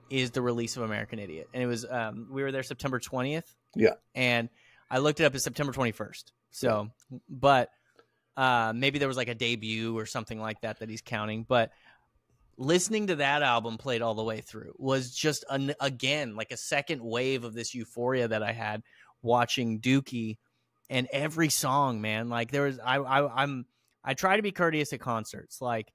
is the release of American Idiot. And it was, we were there September 20th. Yeah. And I looked it up as September 21st. So, but maybe there was like a debut or something like that he's counting. But listening to that album played all the way through was just, again, like a second wave of this euphoria that I had watching Dookie. And every song, man, like there was, I try to be courteous at concerts. Like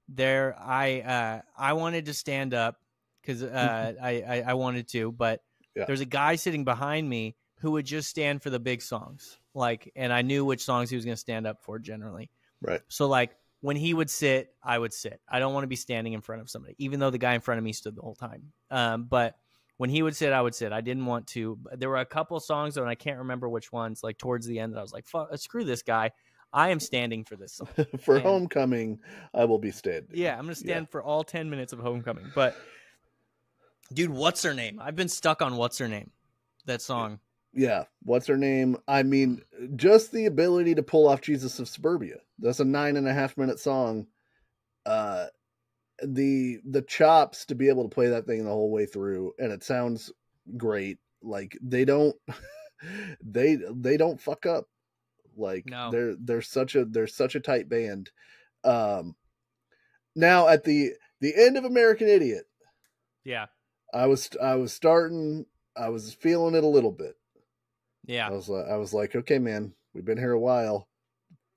I wanted to stand up because I wanted to, but there's a guy sitting behind me who would just stand for the big songs. Like, and I knew which songs he was going to stand up for generally. Right. So like when he would sit, I would sit. I don't want to be standing in front of somebody, even though the guy in front of me stood the whole time. But when he would sit, I would sit. I didn't want to. There were a couple songs, and I can't remember which ones, like towards the end, that I was like, fuck, screw this guy. I am standing for this song. For Homecoming, I will be standing. Yeah, I'm going to stand for all 10 minutes of Homecoming. But, dude, What's Her Name? I've been stuck on What's Her Name, that song. Yeah, What's Her Name? I mean, just the ability to pull off Jesus of Suburbia. That's a 9.5-minute song. The chops to be able to play that thing the whole way through, and it sounds great. Like they don't fuck up. Like no. they're such a tight band. Now at the end of American Idiot, yeah, I was feeling it a little bit. Yeah, I was like, okay, man, we've been here a while.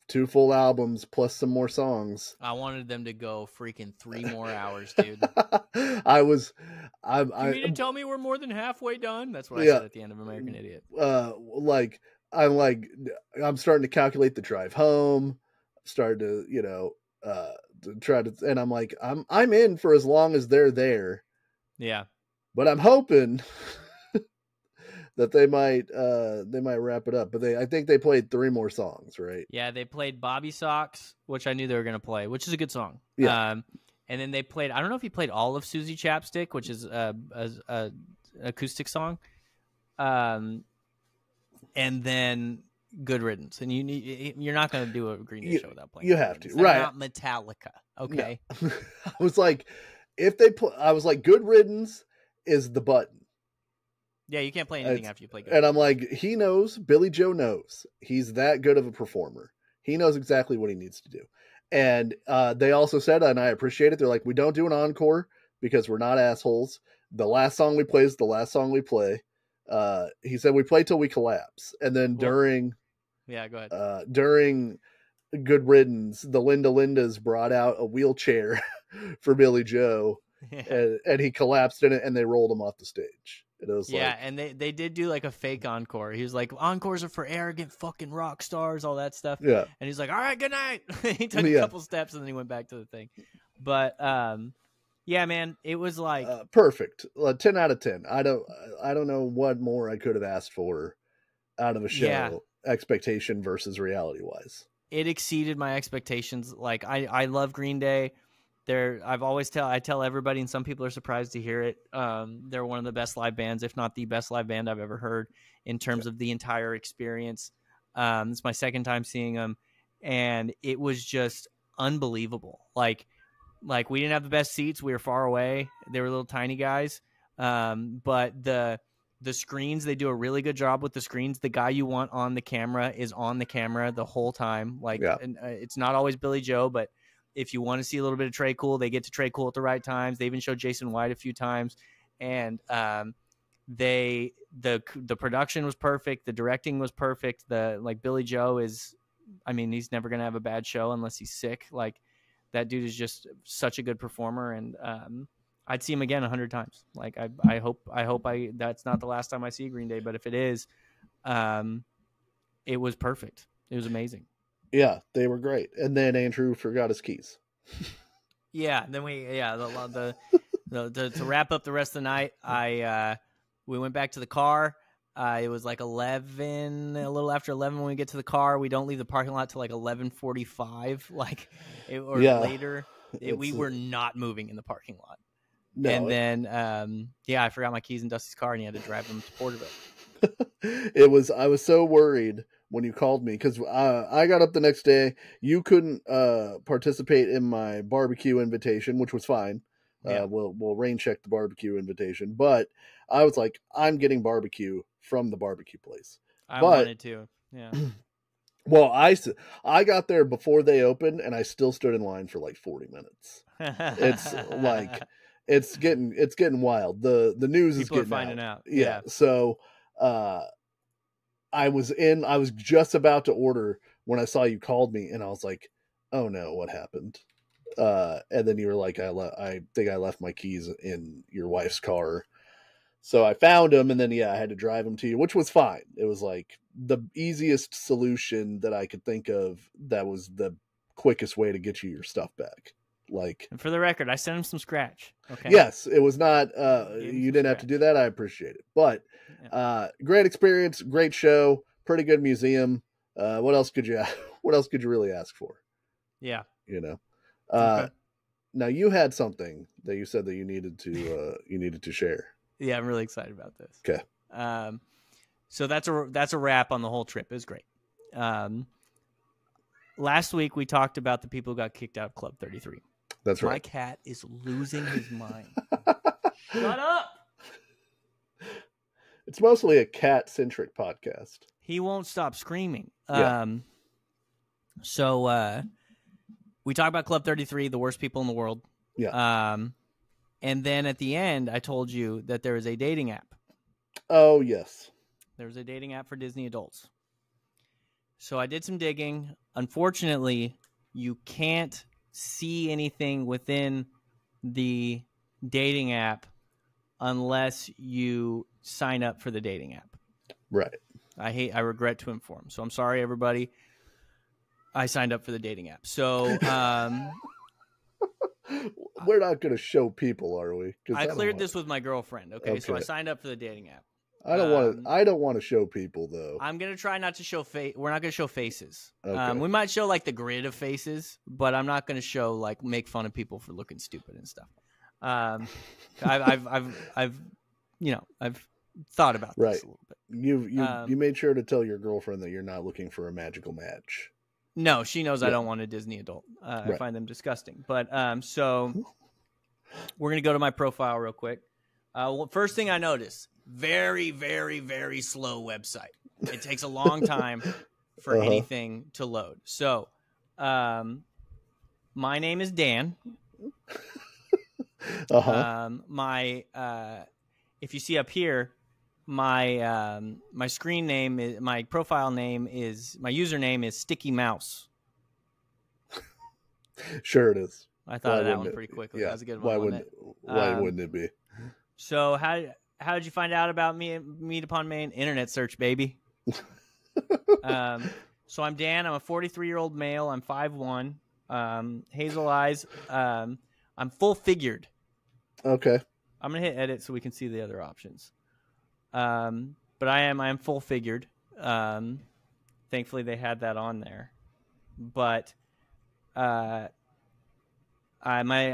2 full albums plus some more songs. I wanted them to go freaking 3 more hours, dude. You mean to tell me we're more than halfway done? That's what I said at the end of American Idiot. I'm starting to calculate the drive home. Started to, to try to, and I'm like, I'm in for as long as they're there. Yeah. But I'm hoping that they might wrap it up. But I think they played 3 more songs, right? Yeah, they played Bobby Socks, which I knew they were going to play, which is a good song. Yeah. And then they played, I don't know if he played all of Susie Chapstick, which is a acoustic song. And then Good Riddance. And you're not going to do a Green Day show without playing. You have to, They're right? Not Metallica, okay? No. I was like, I was like, Good Riddance is the button. Yeah, you can't play anything after you play Good. And I'm like, he knows. Billy Joe knows. He's that good of a performer. He knows exactly what he needs to do. And they also said, and I appreciate it, they're like, we don't do an encore because we're not assholes. The last song we play is the last song we play. He said we play till we collapse. And then during Good Riddance, the Lindas brought out a wheelchair for Billy Joe. Yeah. And he collapsed in it, and they rolled him off the stage. And it was and they did do like a fake encore. He was like, encores are for arrogant fucking rock stars, all that stuff. Yeah. And he's like, all right, good night. He took a couple steps and then he went back to the thing. But yeah, man, it was like perfect. 10 out of 10. I don't know what more I could have asked for out of a show, expectation versus reality wise. It exceeded my expectations. Like I love Green Day. I tell everybody, and some people are surprised to hear it. They're one of the best live bands, if not the best live band I've ever heard in terms of the entire experience. It's my second time seeing them, and it was just unbelievable. Like we didn't have the best seats. We were far away. They were little tiny guys. But the screens, they do a really good job with the screens. The guy you want on the camera is on the camera the whole time. And, it's not always Billy Joe, but if you want to see a little bit of Trey Cool, they get to Trey Cool at the right times. They even showed Jason White a few times. And the production was perfect. The directing was perfect. Billy Joe is, I mean, he's never going to have a bad show unless he's sick. Like, that dude is just such a good performer. And I'd see him again 100 times. Like, I hope that's not the last time I see Green Day, but if it is, it was perfect. It was amazing. Yeah, they were great. And then Andrew forgot his keys. Yeah, then to wrap up the rest of the night, we went back to the car. It was like 11, a little after 11 when we get to the car. We don't leave the parking lot till like 11:45, later. We were not moving in the parking lot. No. And then, I forgot my keys in Dusty's car, and he had to drive them to Porterville. I was so worried when you called me because I got up the next day. You couldn't participate in my barbecue invitation, which was fine. Yeah. We'll rain check the barbecue invitation, but I was like, I'm getting barbecue from the barbecue place. I wanted to. Yeah. Well, I got there before they opened, and I still stood in line for like 40 minutes. It's like it's getting wild. The news is People are getting finding out. Yeah. So I was just about to order when I saw you called me, and I was like, oh no, what happened? And then you were like, I think I left my keys in your wife's car. So I found them, and then I had to drive them to you, which was fine. It was like the easiest solution that I could think of. That was the quickest way to get you your stuff back. Like, and for the record, I sent him some scratch. Okay. Yes, it was not. You didn't have to do that. I appreciate it, but great experience, great show, pretty good museum. What else could you really ask for? Yeah. Okay. Now you had something that you said that you needed to share. Yeah, I'm really excited about this. Okay. So that's a wrap on the whole trip. It was great. Last week we talked about the people who got kicked out of Club 33. That's right. My cat is losing his mind. Shut up! It's mostly a cat-centric podcast. He won't stop screaming. Yeah. So we talked about Club 33, the worst people in the world. Yeah. And then at the end, I told you that there is a dating app. Oh, yes. There's a dating app for Disney adults. So I did some digging. Unfortunately, you can't see anything within the dating app unless you sign up for the dating app. Right. I regret to inform. So I'm sorry, everybody. I signed up for the dating app. So we're not going to show people, are we? I cleared this with my girlfriend. Okay, so I signed up for the dating app. I don't want to show people though. I'm gonna try not to show face. We're not gonna show faces. Okay. We might show like the grid of faces, but I'm not gonna show like make fun of people for looking stupid and stuff. I've thought about this a little bit. You made sure to tell your girlfriend that you're not looking for a magical match. No, she knows I don't want a Disney adult. I find them disgusting. But so we're gonna go to my profile real quick. First thing I noticed. Very, very, very slow website. It takes a long time for anything to load. So, my name is Dan. If you see up here, my screen name is my profile name is my username is Sticky Mouse. Sure, it is. I thought of that one pretty quickly. That was a good one. Why wouldn't it be? So how did you find out about me? Meet Upon Maine internet search, baby. So I'm Dan. I'm a 43-year-old male. I'm 5'1", hazel eyes. I'm full figured. Okay. I'm gonna hit edit so we can see the other options. But I am full figured. Thankfully they had that on there. But I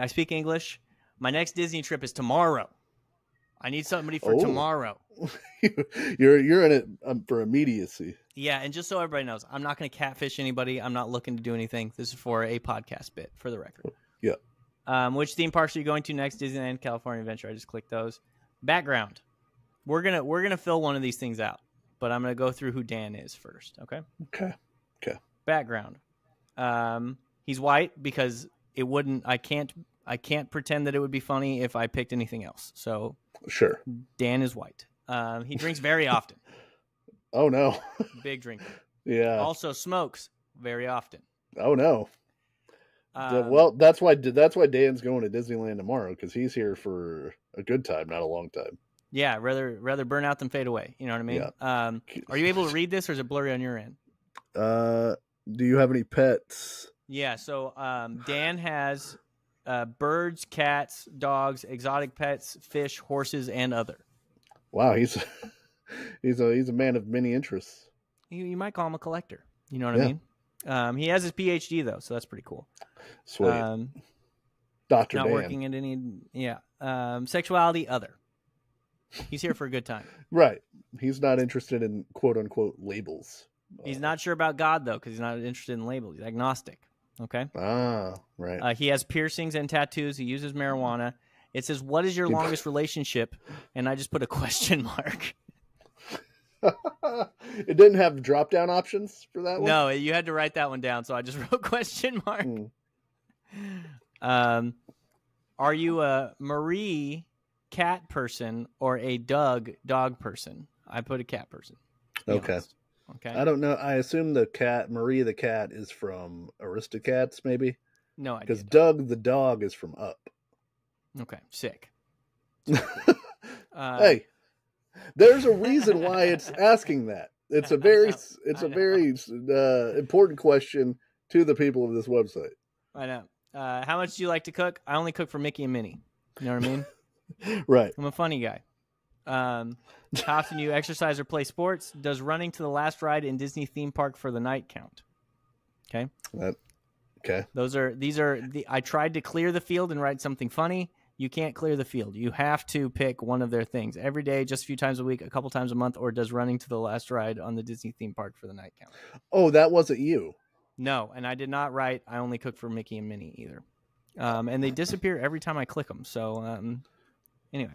speak English. My next Disney trip is tomorrow. I need somebody for tomorrow. You're in it for immediacy. Yeah, and just so everybody knows, I'm not going to catfish anybody. I'm not looking to do anything. This is for a podcast bit, for the record. Yeah. Which theme parks are you going to next? Disneyland, California Adventure. I just clicked those. Background. We're gonna fill one of these things out, but I'm gonna go through who Dan is first. Okay. Okay. Background. He's white because it wouldn't. I can't pretend that it would be funny if I picked anything else. So sure. Dan is white. He drinks very often. Oh no. Big drinker. Yeah. Also smokes very often. Oh no. Well, that's why Dan's going to Disneyland tomorrow, because he's here for a good time, not a long time. Yeah, rather burn out than fade away. You know what I mean? Yeah. Are you able to read this, or is it blurry on your end? Do you have any pets? Yeah. So Dan has birds, cats, dogs, exotic pets, fish, horses, and other. Wow, he's a man of many interests. You might call him a collector. You know what I mean? He has his PhD though, so that's pretty cool. Sweet. Dr. Not Dan. working at any. Yeah. Sexuality, other. He's here for a good time. Right. He's not interested in quote unquote labels. He's not sure about God, though, because he's not interested in labels. He's agnostic. Okay? Right. He has piercings and tattoos. He uses marijuana. It says, what is your longest relationship? And I just put a question mark. It didn't have drop-down options for that one? No, you had to write that one down, so I just wrote question mark. Are you a Marie cat person or a Doug dog person? I put a cat person. Okay. Honest. Okay. I don't know. I assume the cat, Marie the cat, is from Aristocats, maybe? No idea. Because Doug the dog is from Up. Okay, sick. Hey, there's a reason why it's asking that. It's a very important question to the people of this website. I know. How much do you like to cook? I only cook for Mickey and Minnie. You know what I mean? Right. I'm a funny guy. How often you exercise or play sports? Does running to the last ride in Disney theme park for the night count? Okay. Okay. I tried to clear the field and write something funny. You can't clear the field. You have to pick one of their things every day, just a few times a week, a couple times a month, or does running to the last ride on the Disney theme park for the night count? Oh, that wasn't you. No, and I did not write I only cook for Mickey and Minnie either. And they disappear every time I click them. So anyway,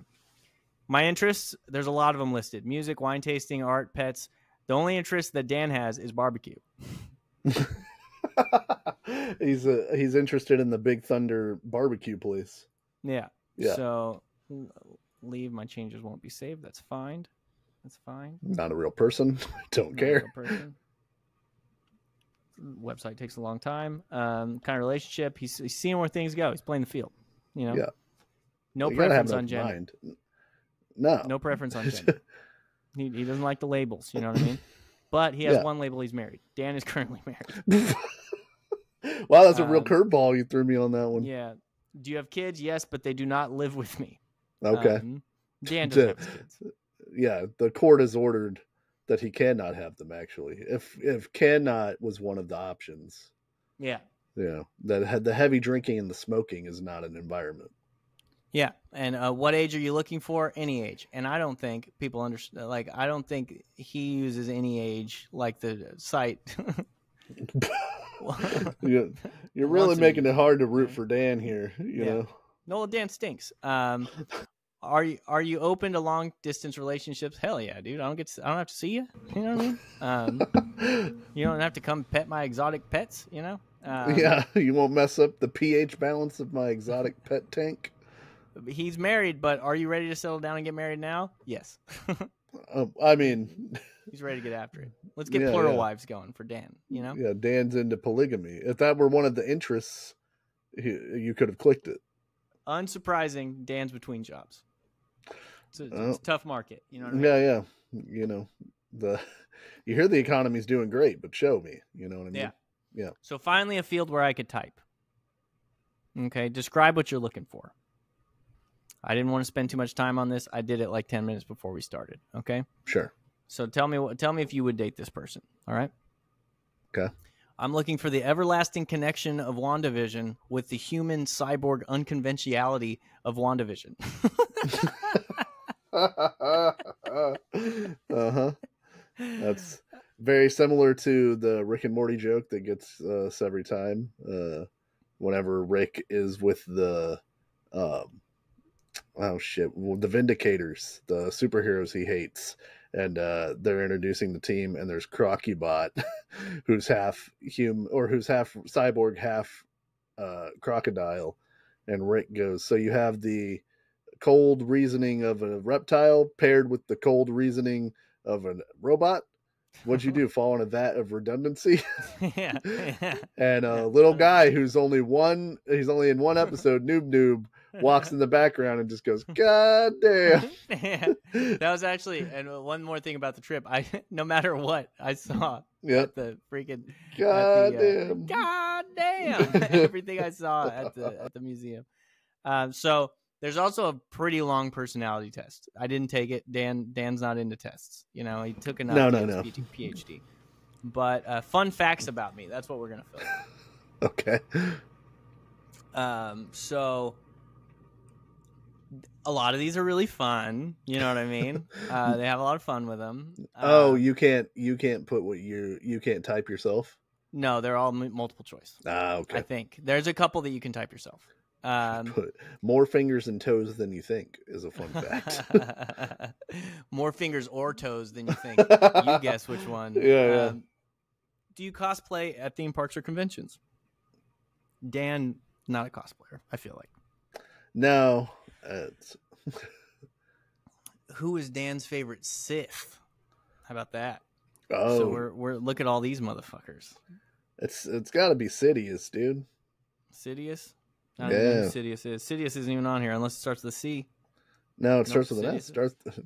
my interests, there's a lot of them listed. Music, wine tasting, art, pets. The only interest that Dan has is barbecue. He's interested in the Big Thunder barbecue place. Yeah. Yeah. So leave. My changes won't be saved. That's fine. That's fine. Not a real person. Don't Not care. a real person. Website takes a long time. Kind of relationship. He's seeing where things go. He's playing the field. You know. Yeah. No preference on gender. No. No preference on gender. He doesn't like the labels. You know what I mean? But he has one label. He's married. Dan is currently married. Wow, that's a real curveball you threw me on that one. Yeah. Do you have kids? Yes, but they do not live with me. Okay. Dan doesn't have his kids. Yeah, the court has ordered that he cannot have them, actually. If cannot was one of the options. Yeah. Yeah. That the heavy drinking and the smoking is not an environment. Yeah. And what age are you looking for? Any age. And I don't think people understand. Like, I don't think he uses any age like the site. You're really making it hard to root for Dan here, you know. No, Dan stinks. Are you open to long distance relationships? Hell yeah, dude. I don't have to see you. You know what I mean? You don't have to come pet my exotic pets. You know. Yeah, you won't mess up the pH balance of my exotic pet tank. He's married, but are you ready to settle down and get married now? Yes. I mean, he's ready to get after it. Let's get plural wives going for Dan. You know. Yeah, Dan's into polygamy. If that were one of the interests, you could have clicked it. Unsurprising, Dan's between jobs. It's a tough market. You know what I mean? Yeah. You know, you hear the economy's doing great, but show me. You know what I mean? Yeah. So finally, a field where I could type. Okay, describe what you're looking for. I didn't want to spend too much time on this. I did it like 10 minutes before we started. Okay. Sure. So tell me if you would date this person. All right. Okay. I'm looking for the everlasting connection of WandaVision with the human cyborg unconventionality of WandaVision. That's very similar to the Rick and Morty joke that gets us every time. Whenever Rick is with the the Vindicators, the superheroes he hates, and they're introducing the team, and there's Crocubot, who's half human or who's half cyborg, half crocodile, and Rick goes, "So you have the cold reasoning of a reptile paired with the cold reasoning of a robot. What'd you do? Fall in a vat of redundancy?" Yeah. And a little guy who's only in one episode, Noob, walks in the background and just goes, "God damn." Yeah. That was actually, and one more thing about the trip, no matter what I saw at the freaking God damn everything I saw at the museum. So there's also a pretty long personality test. I didn't take it. Dan's not into tests. You know, he took enough PhD. But fun facts about me. That's what we're gonna fill. Okay. So A lot of these are really fun. You know what I mean? They have a lot of fun with them. You can't put what you can't type yourself. No, they're all multiple choice. Okay. I think there's a couple that you can type yourself. Put more fingers and toes than you think is a fun fact. More fingers or toes than you think. You guess which one. Yeah. Do you cosplay at theme parks or conventions? Dan, not a cosplayer, I feel like. No. Who is Dan's favorite Sith? How about that? Oh, so we're look at all these motherfuckers. It's got to be Sidious, dude. Sidious? I don't know who Sidious is. Sidious isn't even on here unless it starts with a C. No, it starts with an S.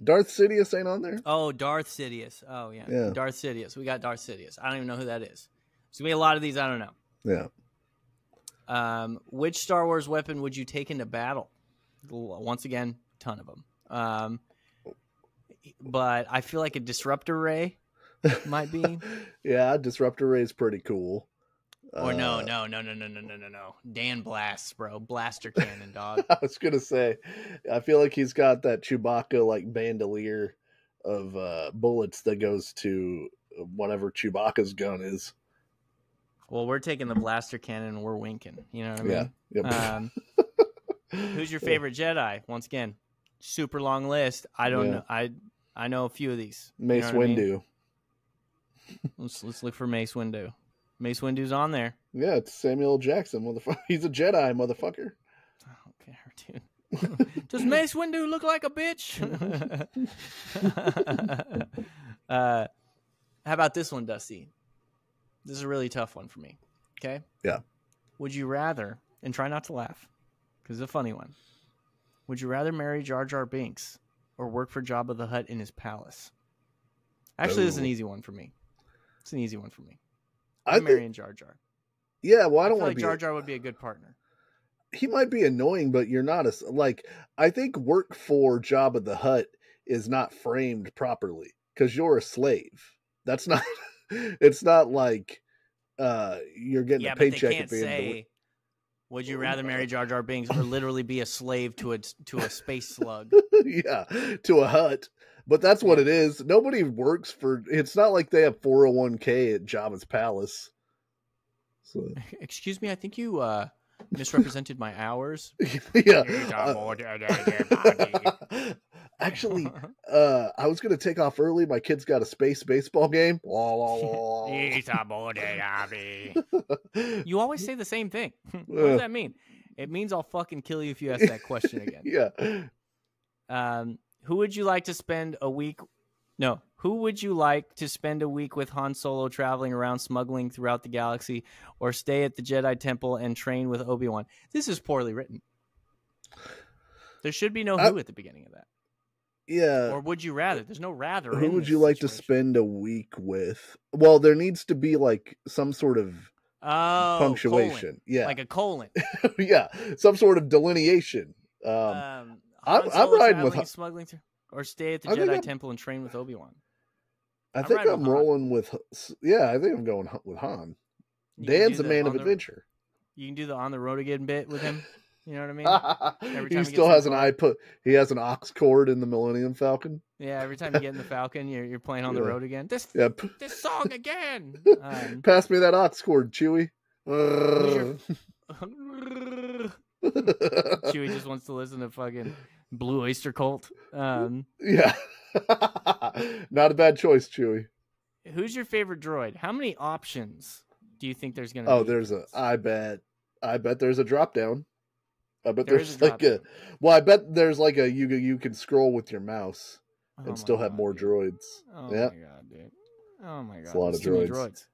Darth Sidious ain't on there. Oh, Darth Sidious. Oh yeah, Darth Sidious. We got Darth Sidious. I don't even know who that is. There's gonna be a lot of these. I don't know. Yeah. Which Star Wars weapon would you take into battle? Once again, ton of them. But I feel like a disruptor ray might be. Yeah, disruptor ray is pretty cool. Or no. Dan blasts, bro. Blaster cannon, dog. I was gonna say, I feel like he's got that Chewbacca like bandolier of bullets that goes to whatever Chewbacca's gun is. Well, we're taking the blaster cannon and we're winking. You know what I mean? Yeah. Yep. Who's your favorite Jedi? Once again, super long list. I don't know. I know a few of these. Mace Windu. Let's look for Mace Windu. Mace Windu's on there. Yeah, it's Samuel L. Jackson, motherfucker. He's a Jedi, motherfucker. I don't care, dude. Does Mace Windu look like a bitch? How about this one, Dusty? This is a really tough one for me. Okay? Yeah. Would you rather, and try not to laugh, because it's a funny one. Would you rather marry Jar Jar Binks or work for Jabba the Hutt in his palace? Actually, this is an easy one for me. It's an easy one for me. I'm marrying Jar Jar. Yeah, well, I don't feel want like to be. Jar Jar would be a good partner. He might be annoying, but you're not I think work for Jabba the Hutt is not framed properly because you're a slave. That's not. It's not like you're getting a paycheck. But they can't say. Would you rather marry Jar Jar Binks or literally be a slave to a space slug? Yeah, to a hut. But that's what it is. Nobody works for. It's not like they have 401k at Jabba's palace. So. Excuse me, I think you misrepresented my hours. Yeah. Actually, I was going to take off early. My kid's got a space baseball game. You always say the same thing. What does that mean? It means I'll fucking kill you if you ask that question again. Yeah. Who would you like to spend a week? No. Who would you like to spend a week with Han Solo traveling around smuggling throughout the galaxy, or stay at the Jedi Temple and train with Obi-Wan? This is poorly written. There should be no who at the beginning of that. Yeah. Or would you rather? There's no rather. Who would you like to spend a week with? Well, there needs to be like some sort of punctuation. Colon. Yeah. Like a colon. Yeah. Some sort of delineation. I'm riding with smuggling through, or stay at the Jedi Temple and train with Obi-Wan. I think I'm rolling with. Yeah, I think I'm going with Han. Dan's a man of adventure. You can do the on the road again bit with him. You know what I mean? Every time he still has he has an aux cord in the Millennium Falcon. Yeah, every time you get in the Falcon, you're playing on the road again. This song again. Pass me that aux cord, Chewie. Chewie just wants to listen to fucking Blue Oyster Cult. Yeah. Not a bad choice, Chewie. Who's your favorite droid? How many options do you think there's going to be? Oh, I bet there's a drop down. I bet there's like I bet there's like you can scroll with your mouse and still have more droids. Oh my god, dude. Oh my god. It's a lot of droids.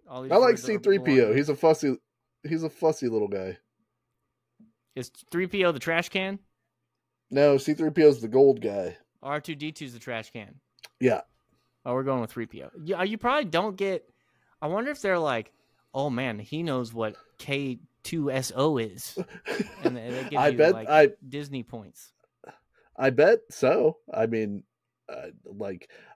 I like droids C-3PO. He's a fussy little guy. Is 3PO the trash can? No, C-3PO's the gold guy. R2-D2's the trash can. Yeah. Oh, we're going with 3PO. Yeah, you probably don't get. I wonder if they're like, oh man, he knows what K2SO is, and they give you Disney points. I bet so. I mean,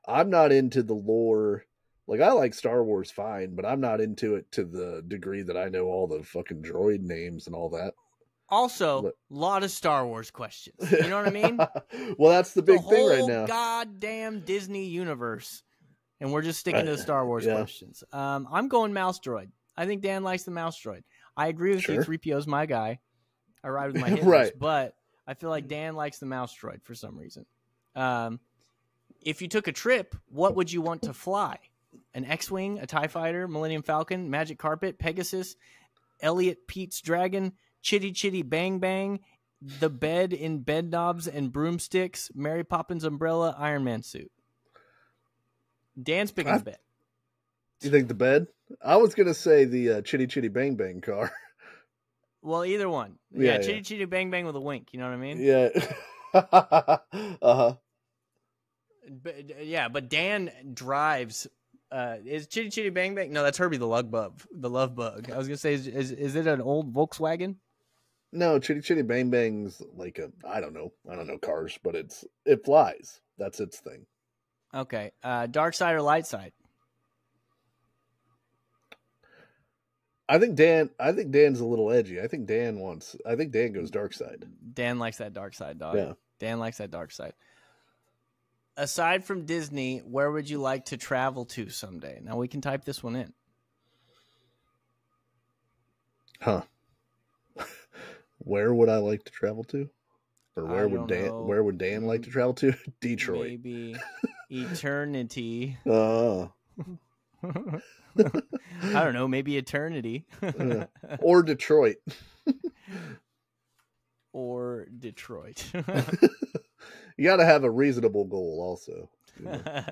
I'm not into the lore. Like, I like Star Wars fine, but I'm not into it to the degree that I know all the fucking droid names and all that. Also, a lot of Star Wars questions. You know what I mean? Well, that's the big thing right whole now. goddamn Disney universe. And we're just sticking to the Star Wars Yeah. questions. I'm going mouse droid. I think Dan likes the mouse droid. I agree with you. 3PO's my guy. I ride with my Hitlers, Right. but I feel like Dan likes the mouse droid for some reason. If you took a trip, what would you want to fly? An X-Wing, a TIE Fighter, Millennium Falcon, Magic Carpet, Pegasus, Elliot Pete's Dragon, Chitty Chitty Bang Bang, the bed in bed knobs and broomsticks, Mary Poppins umbrella, Iron Man suit. Dan's picking the bed. You think the bed? I was going to say the Chitty Chitty Bang Bang car. Well, either one. Yeah, Chitty Chitty Bang Bang with a wink. You know what I mean? Yeah. Uh-huh. But Dan drives. Is Chitty Chitty Bang Bang? No, that's Herbie the Love Bug. The Love Bug. I was gonna say, is it an old Volkswagen? No, Chitty Chitty Bang Bang's like I don't know cars, but it flies. That's its thing. Okay. Dark side or light side? I think Dan's a little edgy. I think Dan goes dark side. Dan likes that dark side, dog. Yeah. Dan likes that dark side. Aside from Disney, where would you like to travel to someday? Now we can type this one in. Huh. Where would I like to travel to? Or where would Dan like to travel to? Detroit. Maybe eternity. Oh. I don't know, maybe eternity. Or Detroit. Or Detroit. You got to have a reasonable goal also. You know?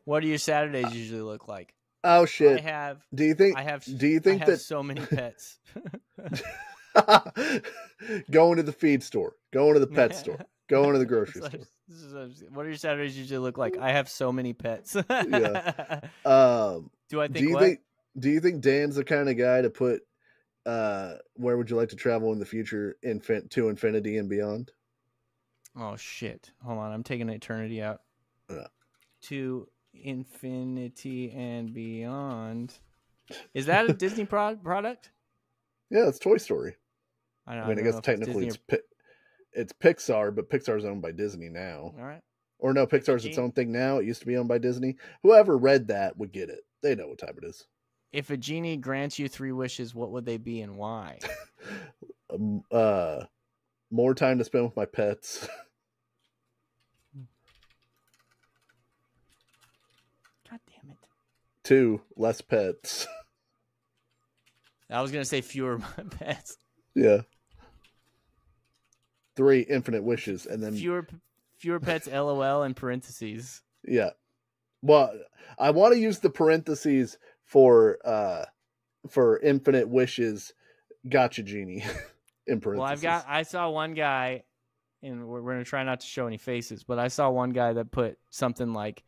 What do your Saturdays usually look like? Oh shit. Do you think that so many pets? Going to the feed store, going to the pet store, going to the grocery store. What do your Saturdays usually look like? I have so many pets. Yeah. Do I think do you think Dan's the kind of guy to put where would you like to travel in the future to infinity and beyond? Oh shit. Hold on, I'm taking eternity out. To infinity and beyond. Is that a Disney product? Yeah, it's Toy Story. I mean, I guess technically it's Pixar, but Pixar's owned by Disney now. All right. Or no, Pixar's its own thing now. It used to be owned by Disney. Whoever read that would get it. They know what type it is. If a genie grants you 3 wishes, what would they be and why? More time to spend with my pets. God damn it. 2, less pets. I was going to say fewer pets. Yeah. 3, infinite wishes. And then fewer pets, LOL, in parentheses. Yeah. Well, I want to use the parentheses for infinite wishes. Gotcha, genie. In parentheses. Well, I saw one guy, and we're going to try not to show any faces, but I saw one guy that put something like,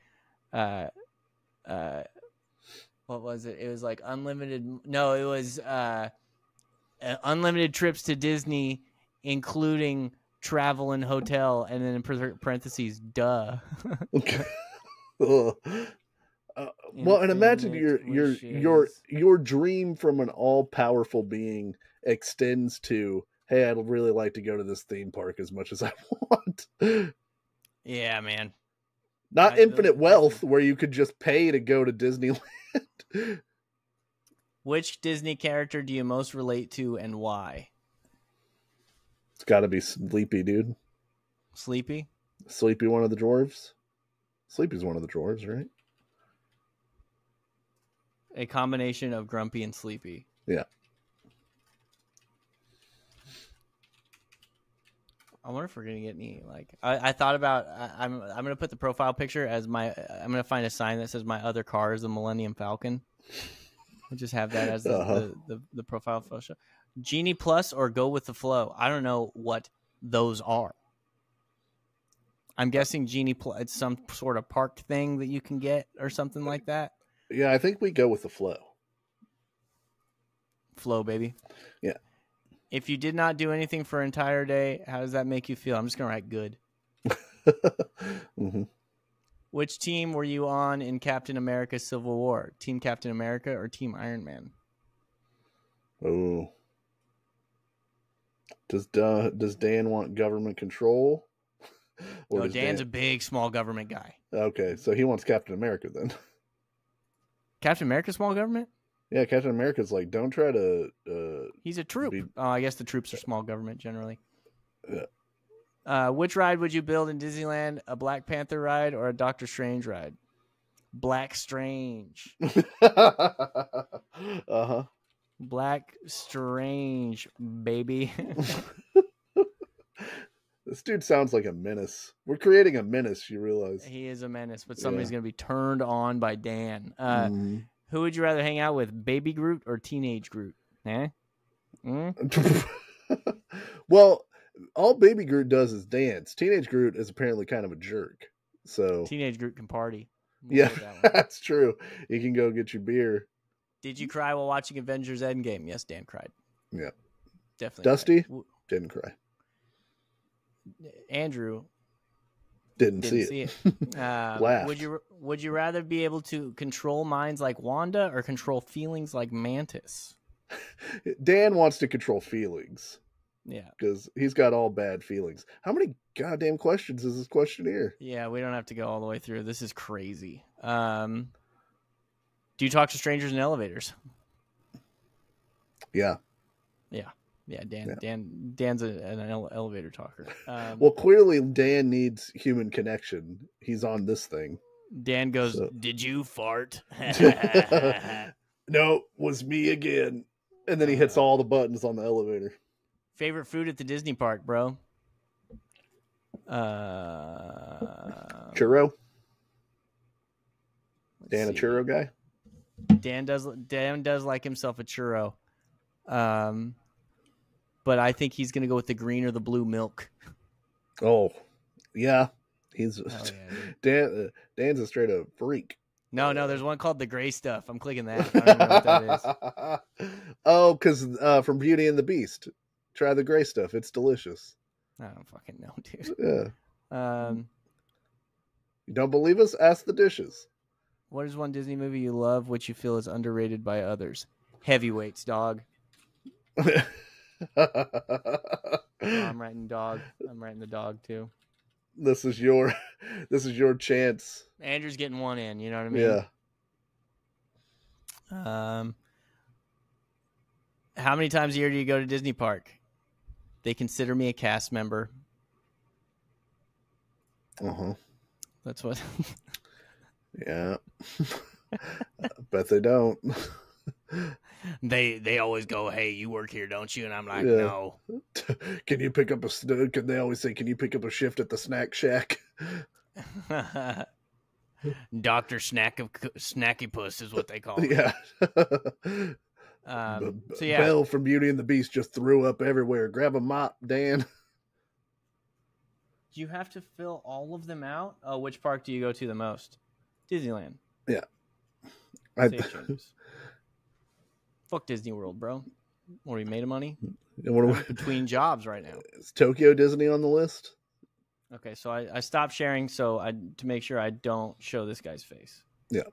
what was it? It was like unlimited. No, it was unlimited trips to Disney, including travel and hotel, and then in parentheses, duh. Well, and imagine your dream from an all-powerful being extends to, hey, I'd really like to go to this theme park as much as I want. Yeah, man. Not infinite wealth where you could just pay to go to Disneyland. Which Disney character do you most relate to and why? It's got to be Sleepy, dude. Sleepy? Sleepy, one of the dwarves. Sleepy's one of the dwarves, right? A combination of Grumpy and Sleepy. Yeah. I wonder if we're gonna get any I thought about I'm gonna put the profile picture as I'm gonna find a sign that says my other car is the Millennium Falcon. We'll just have that as the profile photo. Genie Plus or Go with the Flow. I don't know what those are. I'm guessing Genie Plus. It's some sort of park thing that you can get or something like that. Yeah, I think we go with the flow. Flow, baby. Yeah. If you did not do anything for an entire day, how does that make you feel? I'm just going to write good. Mm-hmm. Which team were you on in Captain America Civil War? Team Captain America or Team Iron Man? Oh. Does Dan want government control? No, Dan's a big, small government guy. Okay, so he wants Captain America then. Captain America, small government? Yeah, Captain America's like, don't try to. He's a troop. I guess the troops are small government generally. Yeah. Which ride would you build in Disneyland? A Black Panther ride or a Doctor Strange ride? Black Strange. Uh-huh. Black Strange, baby. This dude sounds like a menace. We're creating a menace, you realize. He is a menace, but somebody's going to be turned on by Dan. Who would you rather hang out with, Baby Groot or Teenage Groot? Well, all Baby Groot does is dance. Teenage Groot is apparently kind of a jerk. So Teenage Groot can party. Yeah, that's true. You can go get your beer. Did you cry while watching Avengers Endgame? Yes, Dan cried. Yeah. Definitely. Dusty didn't cry. Andrew didn't see it. Laughed. Would you rather be able to control minds like Wanda or control feelings like Mantis? Dan wants to control feelings. Yeah. Because he's got all bad feelings. How many goddamn questions is this questionnaire? Yeah, we don't have to go all the way through. This is crazy. Do you talk to strangers in elevators? Yeah. Yeah, Dan's an elevator talker. Well, clearly Dan needs human connection. He's on this thing. Dan goes, "Did you fart?" No, was me again. And then he hits all the buttons on the elevator. Favorite food at the Disney park, bro? Churro. Dan a churro guy? Dan does like himself a churro. But I think he's going to go with the green or the blue milk. Oh, yeah. He's Dan's a straight up freak. No, there's one called the gray stuff. I'm clicking that. I don't know what that is. Oh, because from Beauty and the Beast. Try the gray stuff. It's delicious. I don't fucking know, dude. Yeah. You don't believe us? Ask the dishes. What is one Disney movie you love which you feel is underrated by others? Heavyweights, dog. I'm writing dog. I'm writing the dog too. This is your chance. Andrew's getting one in, you know what I mean? Yeah. How many times a year do you go to Disney Park? They consider me a cast member. Uh-huh. That's what. Yeah. Bet they don't. They always go, "Hey, you work here, don't you?" And I'm like, "No." Can you pick up can they always say, "Can you pick up a shift at the snack shack?" Dr. Snacky Puss is what they call me. Yeah. So yeah. Belle from Beauty and the Beast just threw up everywhere. Grab a mop, Dan. Do you have to fill all of them out? Oh, which park do you go to the most? Disneyland. Yeah. Fuck Disney World, bro. What, are we made of money? What between jobs right now. Is Tokyo Disney on the list? Okay, so I stopped sharing to make sure I don't show this guy's face. Yeah.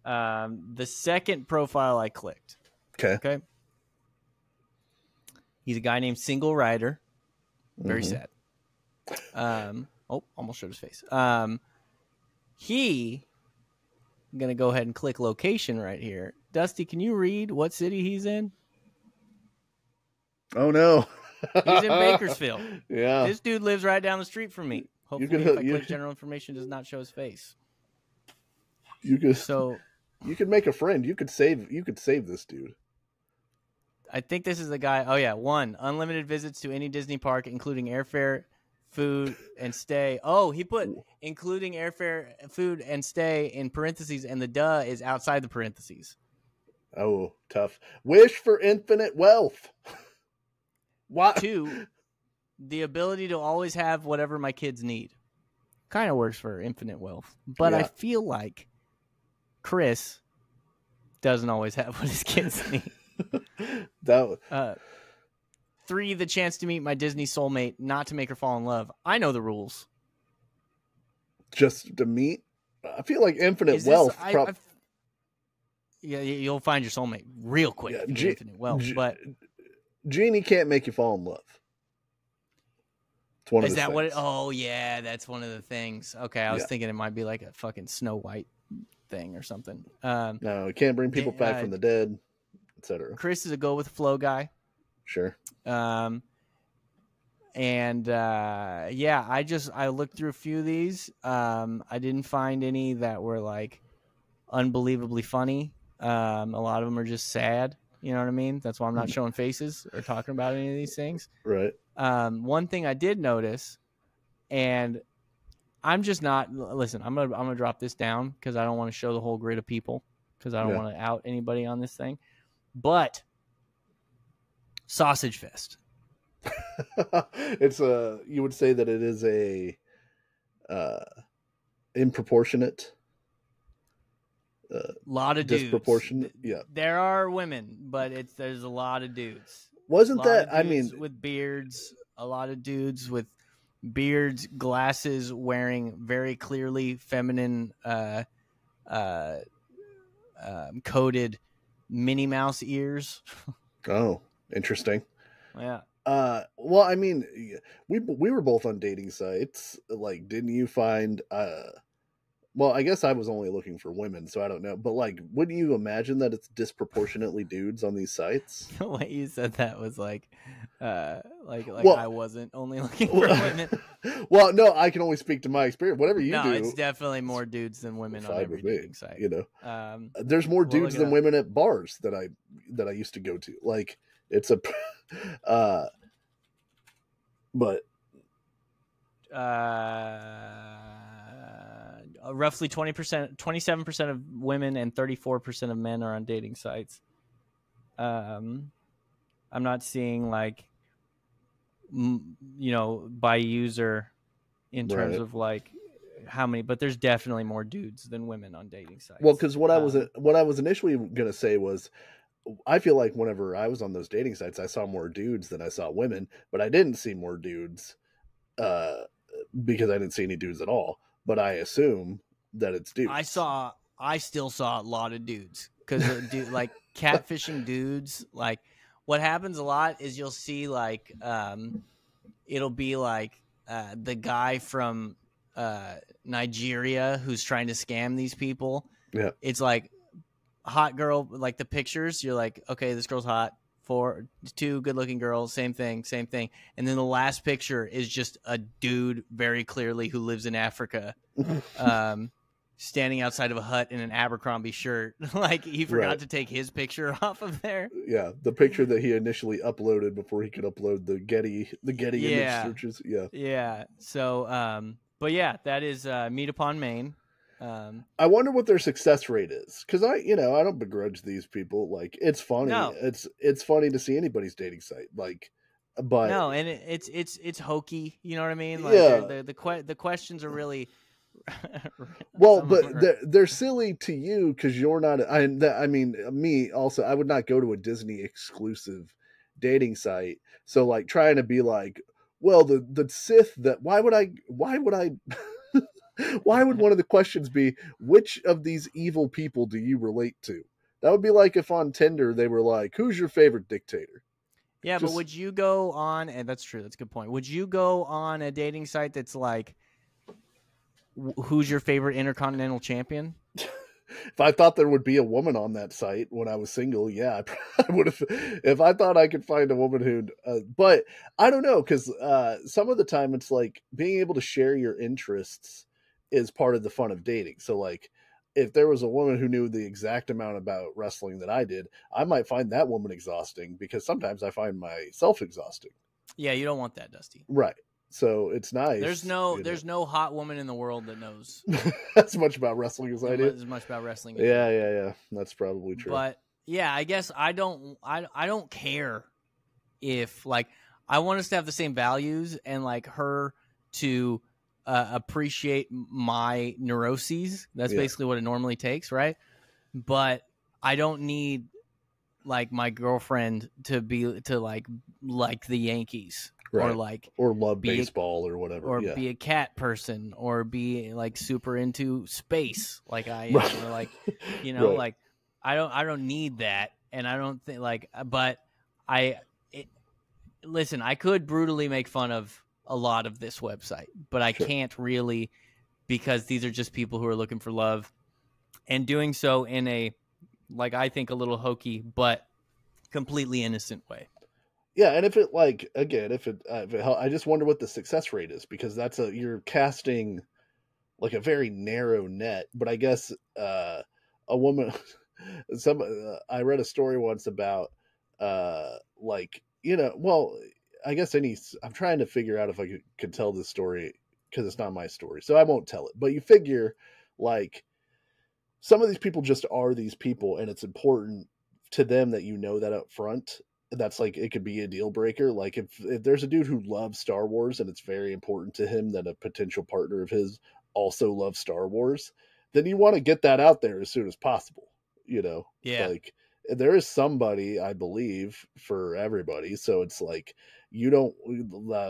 The second profile I clicked. Okay. He's a guy named Single Rider. Very sad. Almost showed his face. I'm gonna go ahead and click location right here. Dusty, can you read what city he's in? Oh no. He's in Bakersfield. Yeah. This dude lives right down the street from me. Hopefully, if I click general information, does not show his face. You could make a friend. You could save this dude. I think this is the guy. Oh yeah, 1, unlimited visits to any Disney park, including airfare, food, and stay. Oh, he put including airfare, food, and stay in parentheses, and the duh is outside the parentheses. Oh, tough. Wish for infinite wealth. What? 2, the ability to always have whatever my kids need. Kind of works for infinite wealth, but I feel like Chris doesn't always have what his kids need. 3, the chance to meet my Disney soulmate, not to make her fall in love. I know the rules. Just to meet? I feel like infinite wealth. Yeah, you'll find your soulmate real quick. Infinite wealth, but Genie can't make you fall in love. It's one of Is his that things. what? Oh yeah, that's one of the things. Okay, I was Yeah. thinking it might be like a fucking Snow White thing or something. No, it can't bring people back from the dead, etc. Chris is a go with flow guy. Sure. And yeah, I looked through a few of these. I didn't find any that were like unbelievably funny. A lot of them are just sad. You know what I mean? That's why I'm not showing faces or talking about any of these things. Right. One thing I did notice, and I'm just not. Listen, I'm gonna drop this down because I don't want to show the whole grid of people because I don't want to out anybody on this thing. But Sausage Fest. It's you would say that it is a improportionate, lot of dudes. Disproportionate. Yeah, there are women, but there's a lot of dudes. Wasn't that? I mean, with beards, a lot of dudes with beards, glasses, wearing very clearly feminine, coated Minnie Mouse ears. Oh, interesting. Yeah. Well, I mean, we were both on dating sites. Like, didn't you find? Well, I guess I was only looking for women, so I don't know. But like, wouldn't you imagine that it's disproportionately dudes on these sites? The way you said that was like Well, I wasn't only looking for women. Well, no, I can only speak to my experience. Whatever you do, it's definitely more dudes than women on every dating site. You know, there's more dudes than women at bars that I used to go to. Like, it's a, but roughly 20%, 27% of women and 34% of men are on dating sites. I'm not seeing like, by user in terms of like how many, but there's definitely more dudes than women on dating sites. Well, because what I was initially going to say was, I feel like whenever I was on those dating sites, I saw more dudes than I saw women, but I didn't see more dudes because I didn't see any dudes at all. But I assume that it's dudes. I still saw a lot of dudes because like catfishing dudes. Like, what happens a lot is you'll see like it'll be like the guy from Nigeria who's trying to scam these people. Yeah, it's like hot girl, like the pictures. You're like, okay, this girl's hot. 2 good-looking girls, same thing. And then the last picture is just a dude, very clearly, who lives in Africa, standing outside of a hut in an Abercrombie shirt. Like, he forgot to take his picture off of there. Yeah, the picture that he initially uploaded before he could upload the Getty image searches. Yeah. So, but yeah, that is Meet Upon Maine. I wonder what their success rate is, because I don't begrudge these people. Like, it's funny. No. It's funny to see anybody's dating site. Like, but no, and it's hokey. You know what I mean? Like, the questions are really well, but they're silly to you because you're not. I mean, me also. I would not go to a Disney exclusive dating site. So like trying to be like, well, the Sith that why would I why would one of the questions be, which of these evil people do you relate to? That would be like if on Tinder they were like, who's your favorite dictator? Yeah, but would you go on, and that's true, that's a good point. Would you go on a dating site that's like, who's your favorite intercontinental champion? If I thought there would be a woman on that site when I was single, yeah, I would have. If I thought I could find a woman who, but I don't know, because some of the time it's like being able to share your interests is part of the fun of dating. So like, if there was a woman who knew the exact amount about wrestling that I did, I might find that woman exhausting, because sometimes I find myself exhausting. Yeah, you don't want that, Dusty. Right. So it's nice. There's no hot woman in the world that knows as much about wrestling as I do. As much about wrestling. Yeah. That's probably true. But yeah, I guess I don't care if, like, I want us to have the same values and like her to appreciate my neuroses. That's basically what it normally takes, right? But I don't need like my girlfriend to like the Yankees. Right. or love baseball or whatever, or be a cat person, or be like super into space like I am, or like, like I don't need that, and I don't think like, but listen, I could brutally make fun of a lot of this website, but I can't really, because these are just people who are looking for love and doing so in a, like, I think a little hokey, but completely innocent way. Yeah, and if it like again, if it I just wonder what the success rate is, because you're casting like a very narrow net. But I guess a woman, I read a story once about like well, I guess I'm trying to figure out if I could tell this story because it's not my story, so I won't tell it. But you figure like some of these people just are these people, and it's important to them that you know that up front. That's like, it could be a deal breaker. Like if there's a dude who loves Star Wars and it's very important to him that a potential partner of his also loves Star Wars, then you want to get that out there as soon as possible. Yeah. Like there is somebody, I believe, for everybody. So it's like, you don't,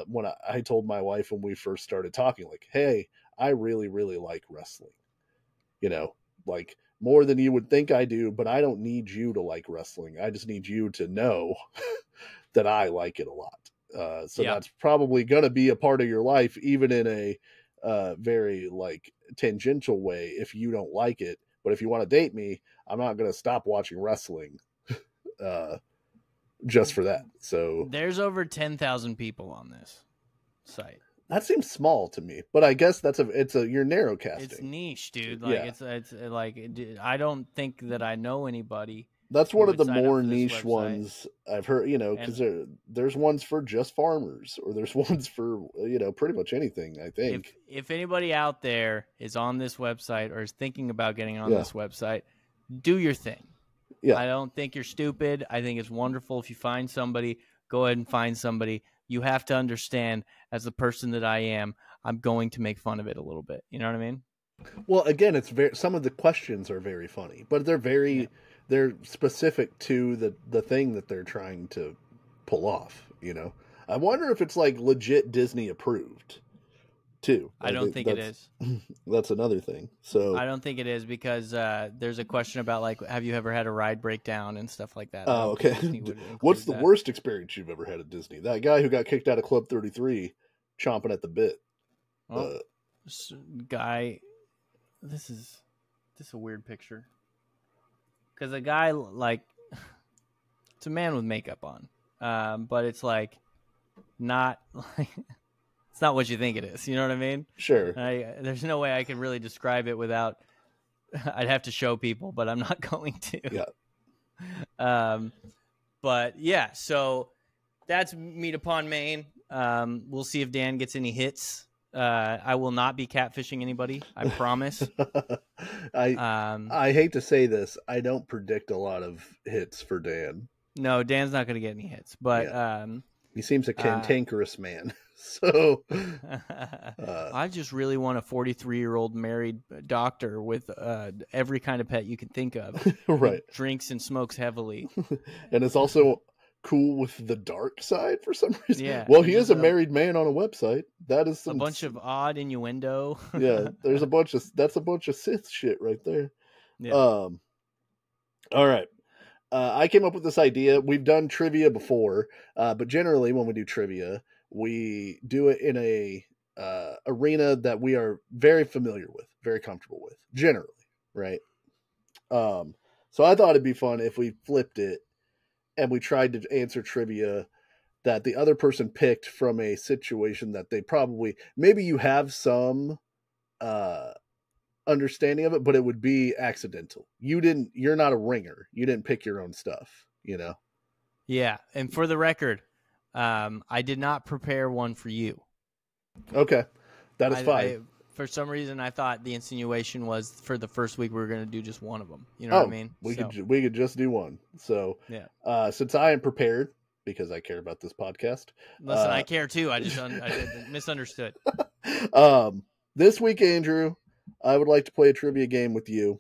when I told my wife when we first started talking, like, hey, I really, really like wrestling, like more than you would think I do, but I don't need you to like wrestling. I just need you to know that I like it a lot. So that's probably going to be a part of your life, even in a very like tangential way, if you don't like it. But if you want to date me, I'm not going to stop watching wrestling just for that. So there's over 10,000 people on this site. That seems small to me, but I guess you're narrow casting. It's niche, dude. Like it's like, I don't think that I know anybody. That's one of the more niche ones I've heard, because there's ones for just farmers, or there's ones for, pretty much anything, I think. If anybody out there is on this website or is thinking about getting on this website, do your thing. Yeah. I don't think you're stupid. I think it's wonderful if you find somebody, go ahead and find somebody. You have to understand, as the person that I am, I'm going to make fun of it a little bit. You know what I mean? Well, again, some of the questions are very funny, but they're specific to the thing that they're trying to pull off. I wonder if it's like legit Disney approved too. I don't think it is. That's another thing. So I don't think it is, because there's a question about like, have you ever had a ride breakdown and stuff like that. Oh, okay. What's the worst experience you've ever had at Disney? That guy who got kicked out of Club 33, chomping at the bit. Oh, guy, this is a weird picture, because a guy, like, it's a man with makeup on, but it's like not like. It's not what you think it is. You know what I mean? Sure. There's no way I can really describe it without. I'd have to show people, but I'm not going to. Yeah. But yeah, so that's Meat Upon Maine. We'll see if Dan gets any hits. I will not be catfishing anybody. I promise. I hate to say this. I don't predict a lot of hits for Dan. No, Dan's not going to get any hits, but he seems a cantankerous man. So I just really want a 43-year-old married doctor with every kind of pet you can think of. Right. He drinks and smokes heavily. And it's also cool with the dark side for some reason. Yeah. Well, he is a married man on a website. That is a bunch of odd innuendo. Yeah, that's a bunch of Sith shit right there. Yeah. All right. I came up with this idea. We've done trivia before, but generally when we do trivia, we do it in a arena that we are very familiar with, very comfortable with, generally, right? So I thought it'd be fun if we flipped it and we tried to answer trivia that the other person picked from a situation that they maybe you have some understanding of it, but it would be accidental. You're not a ringer. You didn't pick your own stuff, Yeah, and for the record, I did not prepare one for you. Okay, that is fine. For some reason, I thought the insinuation was for the first week we were going to do just one of them. You know what I mean? We could just do one. So yeah. Since I am prepared, because I care about this podcast. Listen, I care too. I misunderstood. This week, Andrew, I would like to play a trivia game with you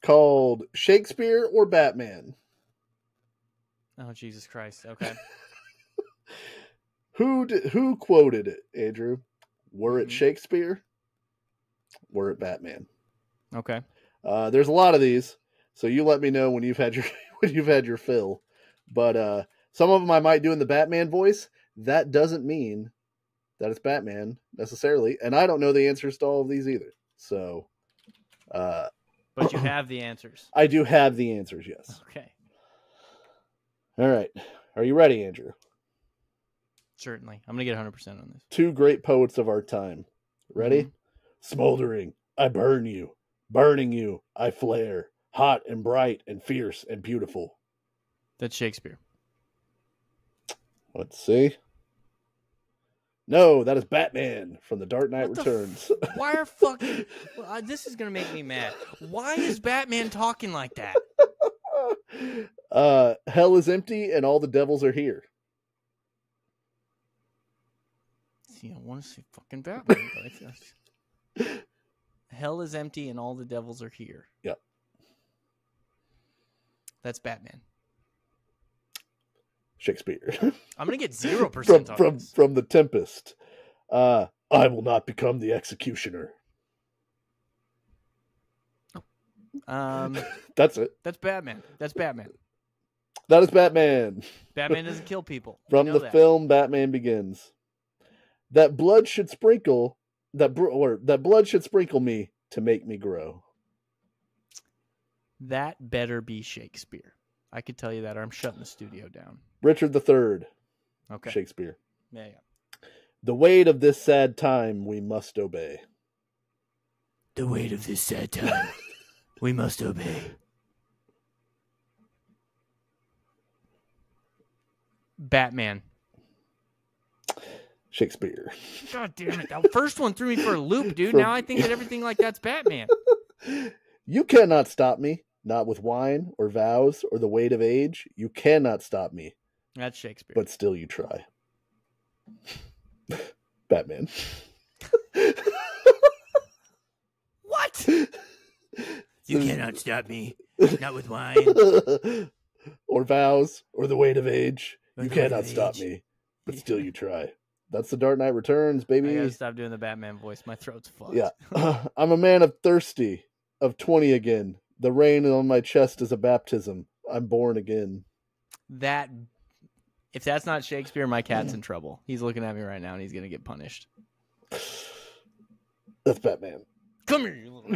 called Shakespeare or Batman. Oh, Jesus Christ. Okay. Who quoted it, Andrew? Were it Shakespeare? Were it Batman? Okay. There's a lot of these, so you let me know when you've had your fill. But Some of them I might do in the Batman voice. That doesn't mean that it's Batman necessarily. And I don't know the answers to all of these either. So, but you have the answers. I do have the answers, yes. Okay. All right. Are you ready, Andrew? Certainly. I'm going to get 100% on this. Two great poets of our time. Ready? Mm-hmm. Smoldering, I burn you. Burning you, I flare. Hot and bright and fierce and beautiful. That's Shakespeare. Let's see. No, that is Batman from The Dark Knight Returns. Why are fucking... this is going to make me mad. Why is Batman talking like that? Hell is empty and all the devils are here. See, I want to say fucking Batman, but I feel... Hell is empty and all the devils are here. Yep. That's Batman. Shakespeare. I'm going to get 0% from The Tempest. I will not become the executioner. That's it. That's Batman. That's Batman. That is Batman. Batman doesn't kill people. From the film Batman Begins. That blood should sprinkle that blood should sprinkle me to make me grow. That better be Shakespeare. I could tell you that, or I'm shutting the studio down. Richard III. Okay. Shakespeare. Yeah. The weight of this sad time we must obey. The weight of this sad time we must obey. Batman. Shakespeare. God damn it. That first one threw me for a loop, dude. Now I think that everything like that's Batman. You cannot stop me, not with wine or vows or the weight of age. You cannot stop me. That's Shakespeare. But still you try. Batman. What? You cannot stop me, not with wine. Or vows or the weight of age. You cannot stop me, but still you try. That's The Dark Knight Returns, baby. I gotta stop doing the Batman voice. My throat's fucked. Yeah. I'm a man of thirsty, of 20 again. The rain on my chest is a baptism. I'm born again. If that's not Shakespeare, my cat's in trouble. He's looking at me right now, and he's gonna get punished. That's Batman. Come here, you little...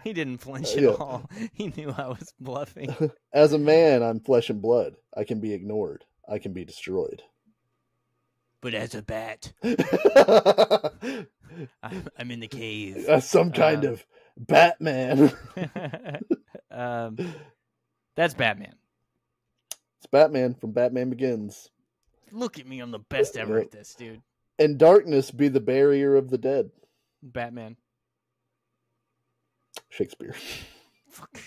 He didn't flinch at all. He knew I was bluffing. As a man, I'm flesh and blood. I can be ignored. I can be destroyed. But as a bat, I'm in the cave. Some kind of Batman. That's Batman. It's Batman from Batman Begins. Look at me, I'm the best ever at this, dude. And darkness be the barrier of the dead. Batman. Shakespeare. Fuck.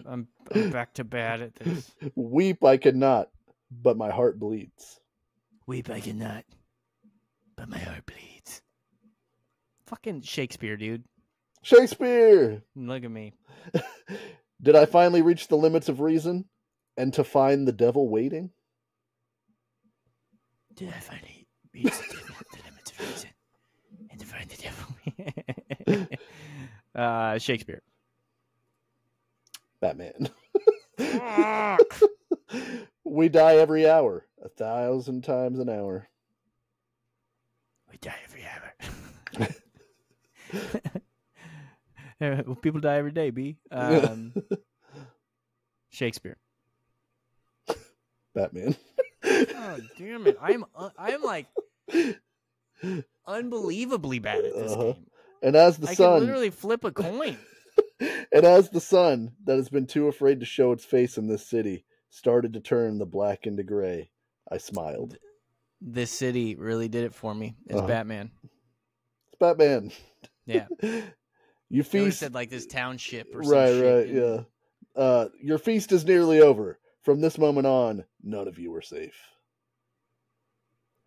I'm back to bad at this. Weep I cannot, but my heart bleeds. Weep I cannot, but my heart bleeds. Fucking Shakespeare, dude. Shakespeare! Look at me. Did I finally reach the limits of reason and to find the devil waiting? Did I finally reach the limits of reason and to find the devil? Shakespeare. Batman. Fuck. We die every hour, 1,000 times an hour. We die every hour. Well, people die every day, B. Shakespeare. Batman. Oh, damn it. I'm like unbelievably bad at this game. And as the sun... I can literally flip a coin. And as the sun that has been too afraid to show its face in this city started to turn the black into gray, I smiled. This city really did it for me. It's Batman. It's Batman. Yeah. You feast... said like this township or some shit. Right, yeah. Your feast is nearly over. From this moment on, none of you are safe.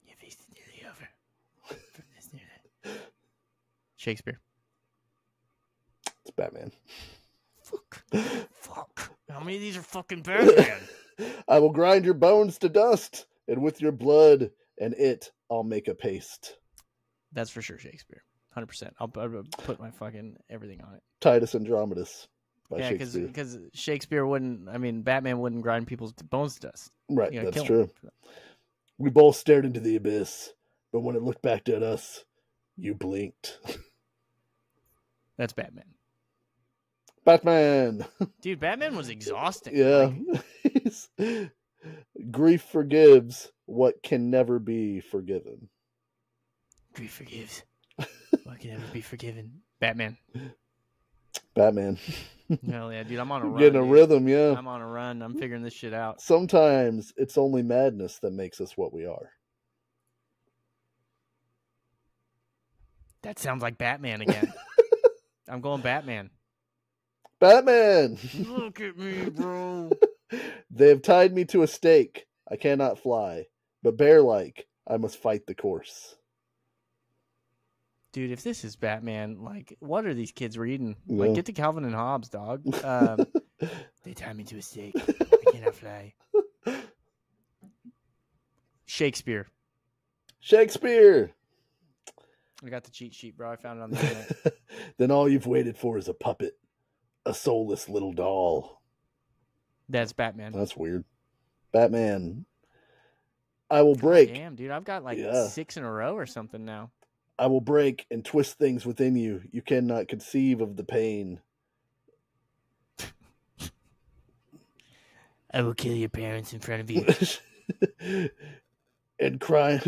Your feast is nearly over. From this nearly... Shakespeare. It's Batman. Fuck. How many of these are fucking Batman? I will grind your bones to dust, and with your blood and it, I'll make a paste. That's for sure Shakespeare. 100%. I'll put my fucking everything on it. Titus Andromedus. by Yeah, Shakespeare. because Shakespeare wouldn't. I mean, Batman wouldn't grind people's bones to dust. Right, You gotta that's kill 'em. true. We both stared into the abyss, but when it looked back at us, you blinked. That's Batman. Batman. Dude, Batman was exhausting. Yeah. Like, Grief forgives what can never be forgiven. grief forgives. What can never be forgiven? Batman. Batman. Hell yeah, dude. I'm on a You're run. getting a dude. rhythm, yeah. I'm on a run. I'm figuring this shit out. Sometimes it's only madness that makes us what we are. That sounds like Batman again. I'm going Batman. Batman! Look at me, bro. They have tied me to a stake. I cannot fly, but bear-like, I must fight the course. Dude, if this is Batman, like, what are these kids reading? Yeah. Like, get to Calvin and Hobbes, dog. They tie me to a stake. I cannot fly. Shakespeare. Shakespeare! I got the cheat sheet, bro. I found it on the internet. Then all you've waited for is a puppet. A soulless little doll. That's Batman. That's weird. Batman. I will break. Damn, dude. I've got like Yeah. 6 in a row or something now. I will break and twist things within you. You cannot conceive of the pain. I will kill your parents in front of you. And crime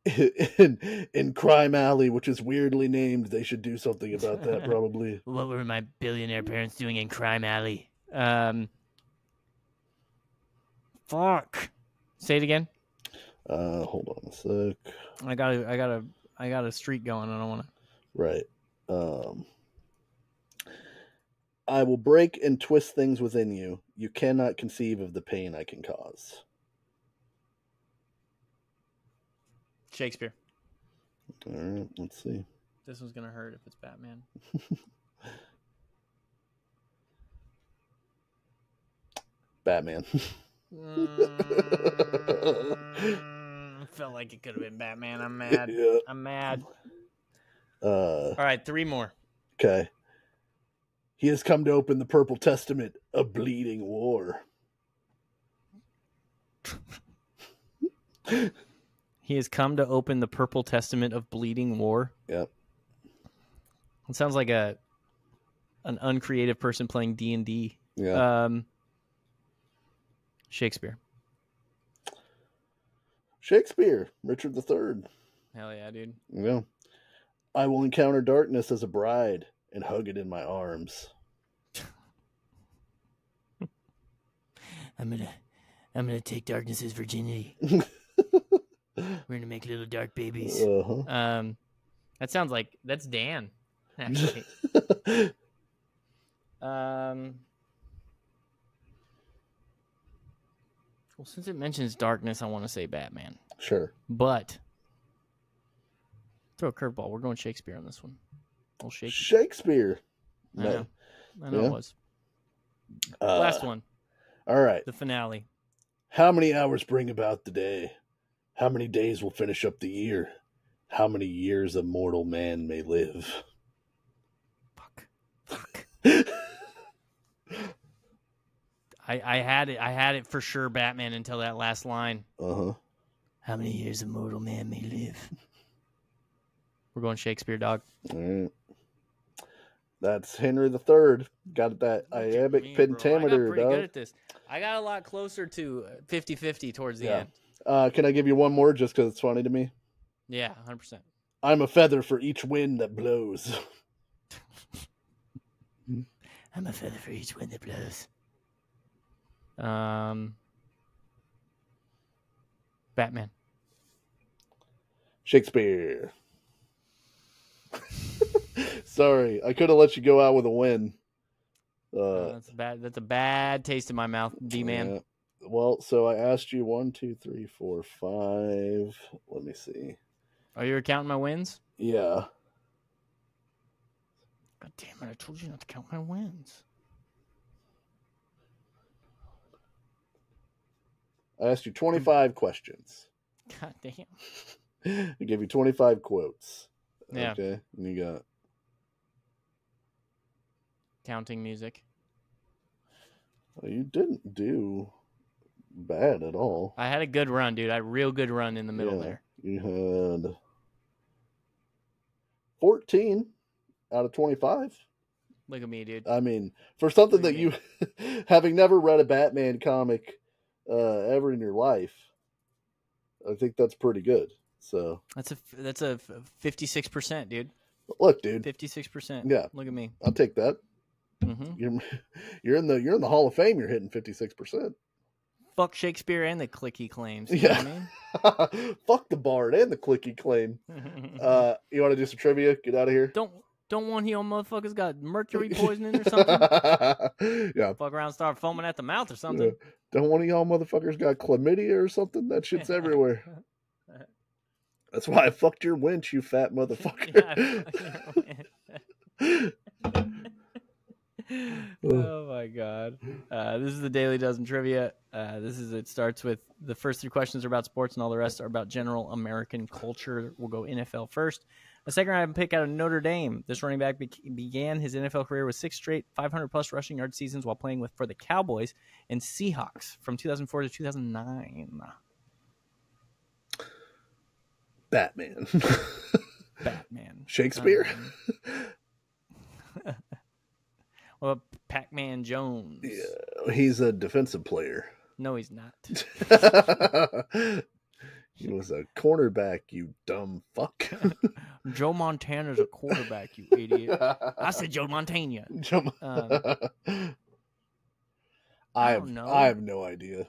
in Crime Alley, which is weirdly named. They should do something about that, probably. What were my billionaire parents doing in Crime Alley? Fuck. Say it again. Hold on a sec. I got a streak going. I don't want to. Right. I will break and twist things within you. You cannot conceive of the pain I can cause. Shakespeare. All right, let's see. This one's gonna hurt if it's Batman. Batman. Felt like it could have been Batman. I'm mad. Yeah. I'm mad. All All right, 3 more. Okay. He has come to open the Purple Testament of bleeding war. He has come to open the Purple Testament of bleeding war. Yep. It sounds like an uncreative person playing D&D. Yeah. Shakespeare. Shakespeare, Richard III. Hell yeah, dude. Yeah. I will encounter darkness as a bride and hug it in my arms. I'm gonna take darkness's virginity. We're gonna make little dark babies. Uh-huh. That sounds like that's Dan. Actually. Well, since it mentions darkness, I want to say Batman. Sure. But throw a curveball. We're going Shakespeare on this one. Old Shakespeare. Shakespeare. I know Yeah. it was. Last one. All right. The finale. How many hours bring about the day? How many days will finish up the year? How many years a mortal man may live? Fuck. I had it for sure, Batman, until that last line. Uh-huh. How many years a mortal man may live? We're going Shakespeare, dog. All right. That's Henry III. Got that iambic pentameter, I got pretty dog. good at this. I got a lot closer to 50-50 towards the end. Can I give you one more just because it's funny to me? Yeah, 100%. I'm a feather for each wind that blows. I'm a feather for each wind that blows. Batman. Shakespeare. Sorry, I could have let you go out with a win. That's a bad taste in my mouth, D-man. Yeah. Well, so I asked you 1, 2, 3, 4, 5. Let me see. Are you counting my wins? Yeah. God damn it, I told you not to count my wins. I asked you 25 questions. God damn. I gave you 25 quotes. Yeah. Okay. And you got Counting music. You didn't do bad at all. I had a good run, dude. I had a real good run in the middle Yeah, there. you had 14 out of 25. Look at me, dude. I mean, for something that you, having never read a Batman comic ever in your life, I think that's pretty good. So that's a 56%, dude. Look, dude, 56%. Yeah, look at me. I'll take that. Mm-hmm. You're in the Hall of Fame. You're hitting 56%. Fuck Shakespeare and the clicky claims. You know what I mean? Fuck the bard and the clicky claim. You want to do some trivia? Get out of here. Don't one of y'all motherfuckers got mercury poisoning or something? Yeah. Fuck around, start foaming at the mouth or something. Don't one of y'all motherfuckers got chlamydia or something? That shit's everywhere. That's why I fucked your winch, you fat motherfucker. Oh my god. This is the Daily Dozen Trivia. It starts with the first 3 questions are about sports and all the rest are about general American culture. We'll go NFL first. The second round pick out of Notre Dame. This running back began his NFL career with 6 straight 500-plus rushing yard seasons while playing for the Cowboys and Seahawks from 2004 to 2009. Batman. Shakespeare? Well, Pac-Man Jones. Yeah, he's a defensive player. No, he's not. He was a cornerback, you dumb fuck. Joe Montana's a quarterback, you idiot. I said Joe Montana. I have no idea.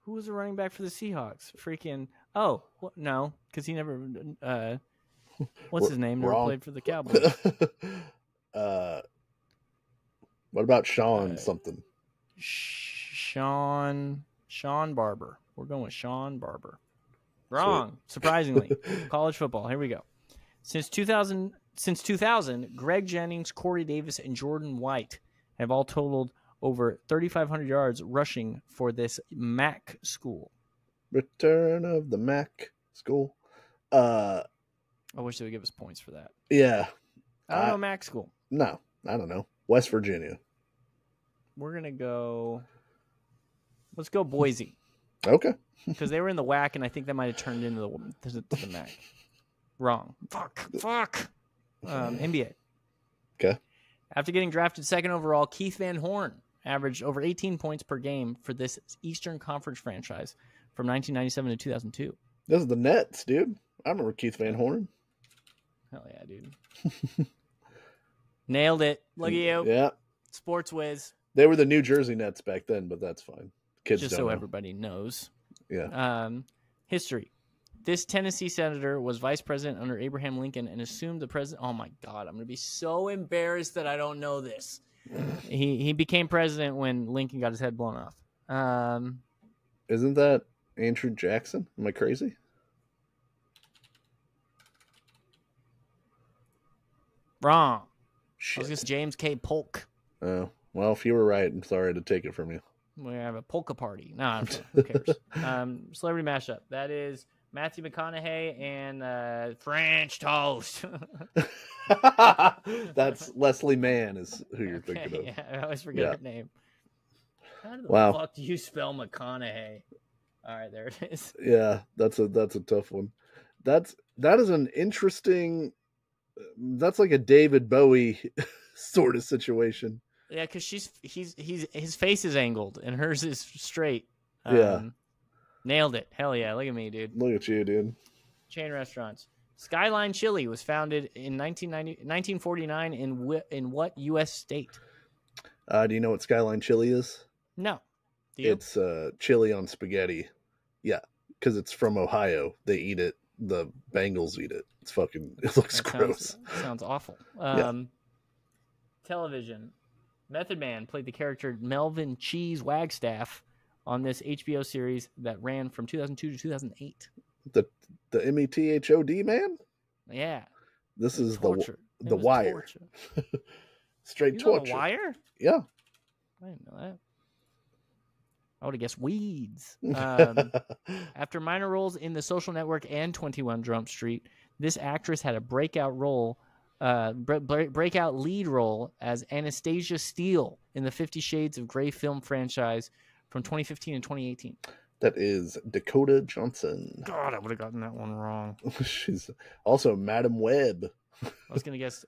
Who was the running back for the Seahawks? Freaking no, because he never what's his name? Never played for the Cowboys. What about Sean something? Sean Barber. We're going with Sean Barber. Wrong. Sweet. Surprisingly. College football. Here we go. Since 2000, Greg Jennings, Corey Davis, and Jordan White have all totaled over 3,500 yards rushing for this MAC school. Return of the MAC school. I wish they would give us points for that. Yeah. I don't know MAC school. No, I don't know. West Virginia. We're going to go... Let's go Boise. Okay. Because they were in the WAC, and I think that might have turned into the MAC. Wrong. Fuck. NBA. Okay. After getting drafted 2nd overall, Keith Van Horn averaged over 18 points per game for this Eastern Conference franchise from 1997 to 2002. This is the Nets, dude. I remember Keith Van Horn. Hell yeah, dude. Nailed it. Look at you. Yeah. Sports whiz. They were the New Jersey Nets back then, but that's fine. Kids just don't so know. Everybody knows. Yeah. History. This Tennessee senator was vice president under Abraham Lincoln and assumed the president. Oh my God, I'm going to be so embarrassed that I don't know this. He became president when Lincoln got his head blown off. Isn't that Andrew Jackson? Am I crazy? Wrong. Shit. I was going to say James K. Polk. Oh, well, if you were right, I'm sorry to take it from you. We have a polka party. No, who cares? Celebrity mashup. That is Matthew McConaughey and French toast. That's Leslie Mann is who you're thinking of. Yeah, I always forget her name. How the fuck do you spell McConaughey? All right, there it is. Yeah, that's a tough one. That is an interesting. That's like a David Bowie sort of situation. Yeah, because his face is angled and hers is straight. Yeah. Nailed it. Hell yeah. Look at me, dude. Look at you, dude. Chain restaurants. Skyline Chili was founded in 1949 in what U.S. state? Do you know what Skyline Chili is? No. Do you? It's chili on spaghetti. Yeah, because it's from Ohio. They eat it. The Bengals eat it. It looks gross. Sounds awful. Television. Method Man played the character Melvin Cheese Wagstaff on this HBO series that ran from 2002 to 2008. The METHOD man? Yeah. This is torture. The Wire. Straight torture. The Wire? Yeah. I didn't know that. I would have guessed Weeds. After minor roles in The Social Network and 21 Jump Street, this actress had a breakout role breakout lead role as Anastasia Steele in the 50 Shades of Grey film franchise from 2015 and 2018? That is Dakota Johnson. God, I would have gotten that one wrong. She's also Madam Web. I was gonna guess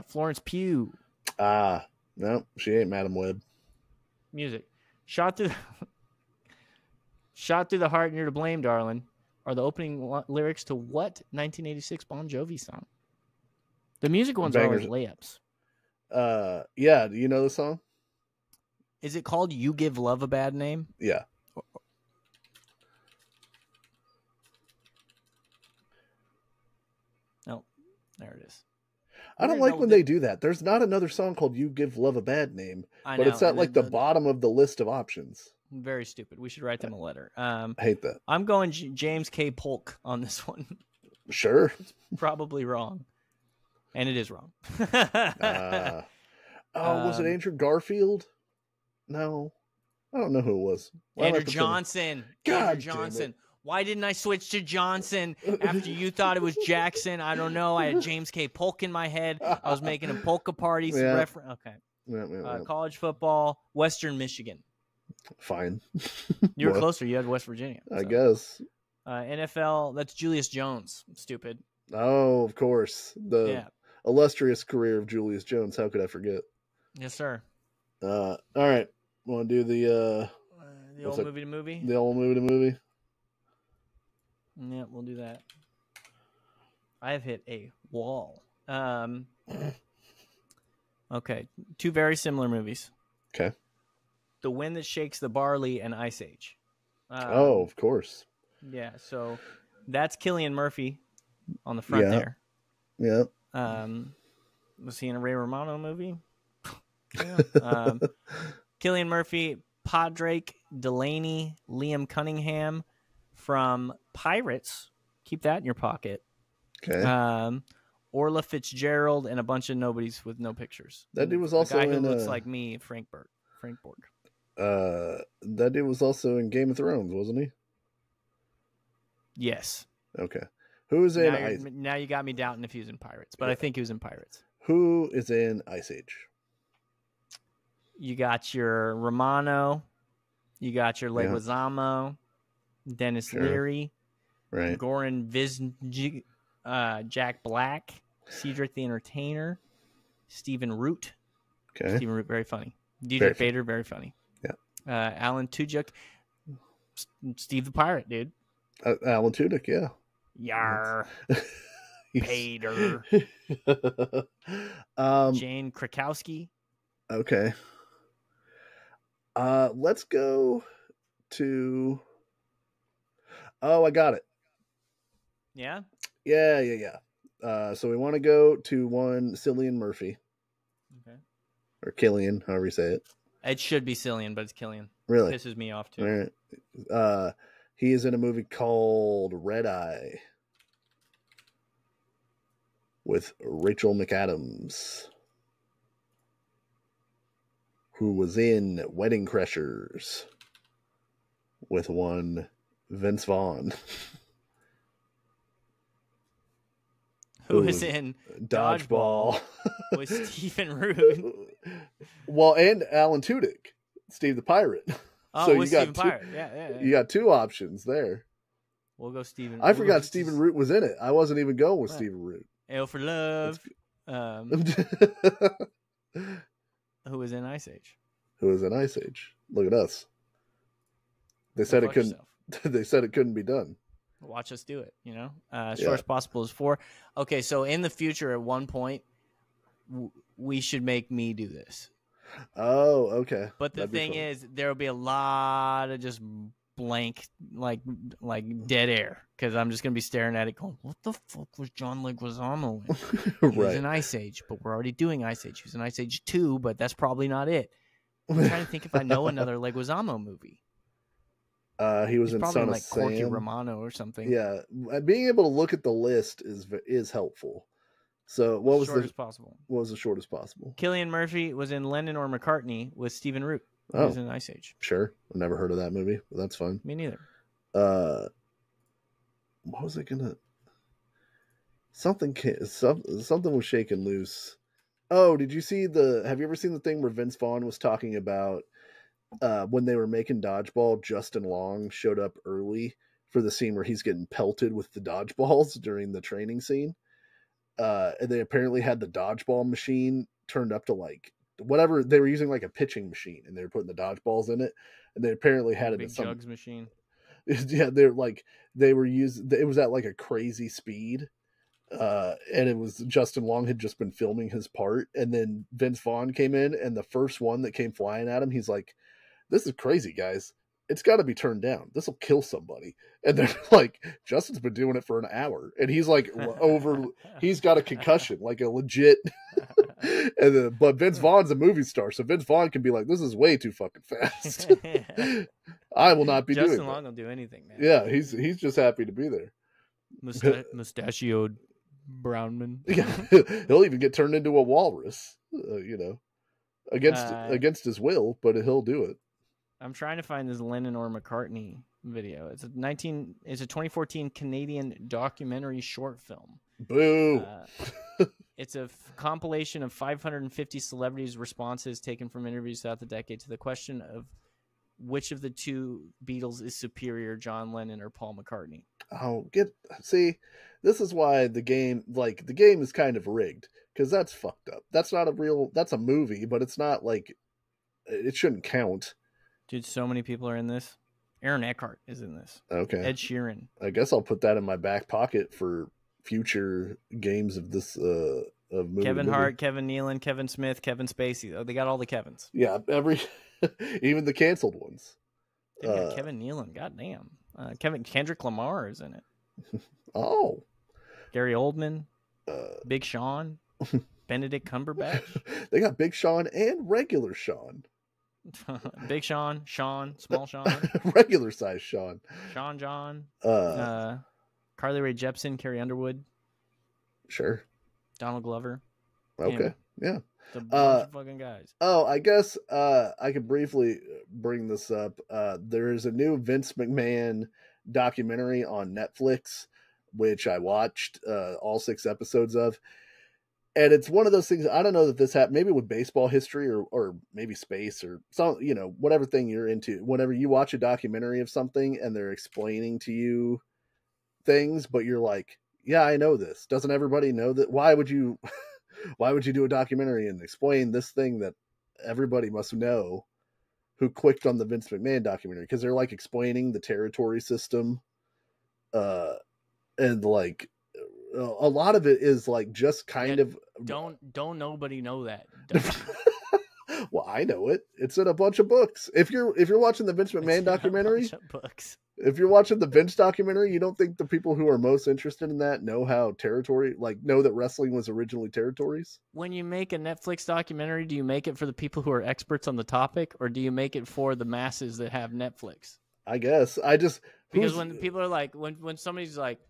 Florence Pugh. No, she ain't Madam Web. Music. Shot through the heart and you're to blame, darling, are the opening lyrics to what 1986 Bon Jovi song? The music ones are always layups. Yeah, do you know the song? Is it called You Give Love a Bad Name? Yeah. No, there it is. I don't like when they do that. There's not another song called You Give Love a Bad Name, but it's at like the bottom of the list of options. Very stupid. We should write them a letter. I hate that. I'm going James K. Polk on this one. Sure. It's probably wrong. And it is wrong. Was it Andrew Garfield? No. I don't know who it was. Andrew Johnson. Andrew Johnson. Why didn't I switch to Johnson after you thought it was Jackson? I don't know. I had James K. Polk in my head. I was making a polka party reference. Okay. Yeah. College football, Western Michigan. Fine. You were closer. You had West Virginia. I guess. NFL, that's Julius Jones. Stupid. Oh, of course. The illustrious career of Julius Jones. How could I forget? Yes, sir. All right. Want to do the old movie to movie? The old movie to movie? Yeah, we'll do that. I have hit a wall. Okay. Two very similar movies. Okay. The Wind That Shakes the Barley and Ice Age. Of course. Yeah, so that's Cillian Murphy on the front there. Yeah. Was he in a Ray Romano movie? Yeah. Cillian Murphy, Padraig Delaney, Liam Cunningham from Pirates. Keep that in your pocket. Okay. Orla Fitzgerald and a bunch of nobodies with no pictures. That dude was also in... who looks like me, Frank Borg. That dude was also in Game of Thrones, wasn't he? Yes. Okay. Who is in now you got me doubting if he was in Pirates, but I think he was in Pirates. Who is in Ice Age? You got your Romano, you got your Leguizamo, Dennis Leary, right? Goran Visnjic, Jack Black, Cedric the Entertainer, Stephen Root. Okay. Stephen Root, very funny. Diedrich Bader, very funny. Yeah. Alan Tudyk, Steve the Pirate, dude. Alan Tudyk, yeah. Yar. Bader. Jane Krakowski. Okay. Let's go to... Oh, I got it. Yeah? Yeah. So we want to go to one Cillian Murphy. Okay. Or Killian, however you say it. It should be Cillian, but it's Killian. Really? It pisses me off, too. All right. He is in a movie called Red Eye with Rachel McAdams, who was in Wedding Crashers with one Vince Vaughn. Who is in Dodgeball with Stephen Root. Well, and Alan Tudyk, Steve the Pirate. Oh, so you got Pirate. Yeah. You got two options there. We'll go Stephen. I forgot Stephen Root was in it. I wasn't even going with Stephen Root. Ale for Love. Who was in Ice Age? Who was in Ice Age? Look at us. They said it couldn't. They said it couldn't be done. Watch us do it. Short as possible is 4. Okay, so in the future, at one point, we should make me do this. Oh, okay. But the thing is, there will be a lot of just blank, like dead air, because I'm just gonna be staring at it, going, "What the fuck was John Leguizamo in? He was in Ice Age, but we're already doing Ice Age. He was in Ice Age 2, but that's probably not it." I'm trying to think if I know another Leguizamo movie. He was in Son of Sam. Corky Romano or something. Yeah, being able to look at the list is helpful. So what was possible? What was the shortest possible? Cillian Murphy was in Lennon or McCartney with Stephen Root. He was in Ice Age. Sure, I've never heard of that movie, but that's fine. Me neither. What was I gonna? Something was shaking loose. Oh, did you see have you ever seen the thing where Vince Vaughn was talking about when they were making Dodgeball, Justin Long showed up early for the scene where he's getting pelted with the dodgeballs during the training scene. And they apparently had the dodgeball machine turned up to like whatever they were using, like a pitching machine, and they were putting the dodgeballs in it. And they apparently had it big at some jugs machine. Yeah, they were using it was at like a crazy speed. And it was Justin Long had just been filming his part, and then Vince Vaughn came in, and the first one that came flying at him, he's like, "This is crazy, guys. It's got to be turned down. This will kill somebody." And they're like, "Justin's been doing it for an hour," and he's like, he's got a concussion, like a legit. But Vince Vaughn's a movie star, so Vince Vaughn can be like, "This is way too fucking fast. I will not be doing Justin that." Long will do anything, man. Yeah, he's just happy to be there. Mustachioed Brownman. Yeah, he'll even get turned into a walrus, against his will, but he'll do it. I'm trying to find this Lennon or McCartney video. It's a 2014 Canadian documentary short film. Boo. It's a compilation of 550 celebrities' responses taken from interviews throughout the decade to the question of which of the two Beatles is superior, John Lennon or Paul McCartney. See, this is why the game is kind of rigged, because that's fucked up. That's a movie, but it's not like, it shouldn't count. Dude, so many people are in this. Aaron Eckhart is in this. Okay. Ed Sheeran. I guess I'll put that in my back pocket for future games of this of movie. Kevin Hart, Kevin Nealon, Kevin Smith, Kevin Spacey. Oh, they got all the Kevins. Yeah, even the canceled ones. They got Kevin Nealon. Goddamn. Kendrick Lamar is in it. Oh. Gary Oldman. Big Sean. Benedict Cumberbatch. They got Big Sean and regular Sean. Big Sean, Small Sean. Regular size Sean. Sean John. Carly Rae Jepsen, Carrie Underwood. Sure. Donald Glover. Okay. Yeah. The bunch of fucking guys. Oh, I guess I could briefly bring this up. There is a new Vince McMahon documentary on Netflix, which I watched all 6 episodes of. And it's one of those things, I don't know that this happened, maybe with baseball history or maybe space or some, whatever thing you're into. Whenever you watch a documentary of something and they're explaining to you things, but you're like, yeah, I know this. Doesn't everybody know that? Why would you do a documentary and explain this thing that everybody must know who clicked on the Vince McMahon documentary? Because they're like explaining the territory system. And like, a lot of it is like just kind of don't nobody know that. Well, I know it. It's in a bunch of books. If you're watching the Vince McMahon documentary, books. If you're watching the Vince documentary, you don't think the people who are most interested in that know that wrestling was originally territories? When you make a Netflix documentary, do you make it for the people who are experts on the topic, or do you make it for the masses that have Netflix? I guess because when people are like, when somebody's like,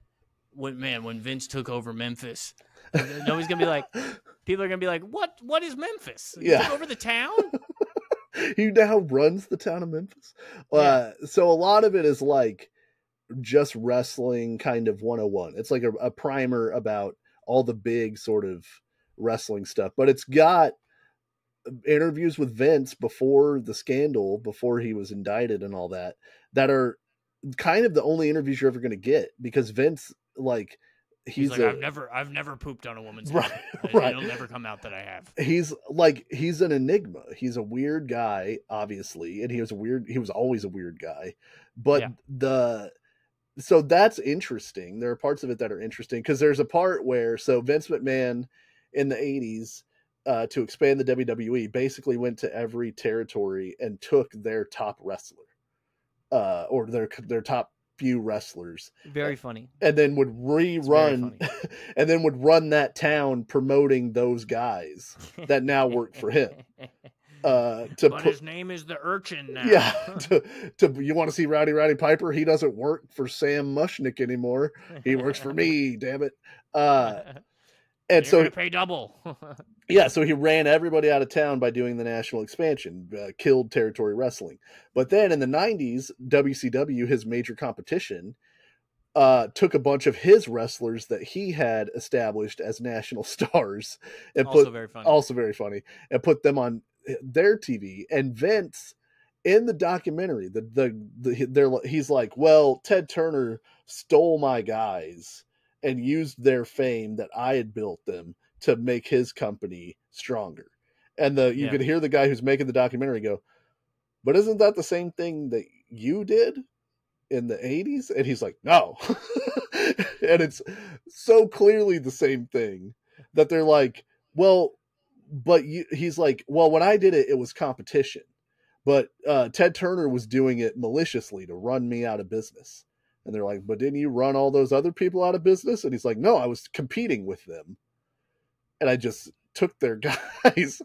when Vince took over Memphis, nobody's gonna be like, people are gonna be like, what is Memphis? He took over the town. He now runs the town of Memphis. Yeah. So a lot of it is like just wrestling kind of 101. It's like a primer about all the big sort of wrestling stuff, but it's got interviews with Vince before the scandal, before he was indicted and all that are kind of the only interviews you're ever going to get, because Vince, like, he's like, I've never pooped on a woman's head. Right. It'll never come out that I have. He's an enigma. He's a weird guy, obviously, and he was always a weird guy. But so that's interesting. There are parts of it that are interesting, because there's a part where Vince McMahon in the 80s, to expand the WWE, basically went to every territory and took their top wrestler, or their top few wrestlers. Very funny. And then would run that town promoting those guys that now work for him. His name is the Urchin now. Yeah. You want to see Rowdy Piper? He doesn't work for Sam Mushnick anymore. He works for me, damn it. And you're gonna pay double. Yeah, so he ran everybody out of town by doing the national expansion, killed territory wrestling. But then in the 90s, WCW, his major competition, took a bunch of his wrestlers that he had established as national stars and Also very funny. also very funny, and put them on their TV. And Vince, in the documentary, he's like, well, Ted Turner stole my guys and used their fame that I had built them to make his company stronger. And you could hear the guy who's making the documentary go, but isn't that the same thing that you did in the 80s? And he's like, no. And it's so clearly the same thing that they're like, well, but he's like, well, when I did it, it was competition. But Ted Turner was doing it maliciously to run me out of business. And they're like, but didn't you run all those other people out of business? And he's like, no, I was competing with them. And I just took their guys.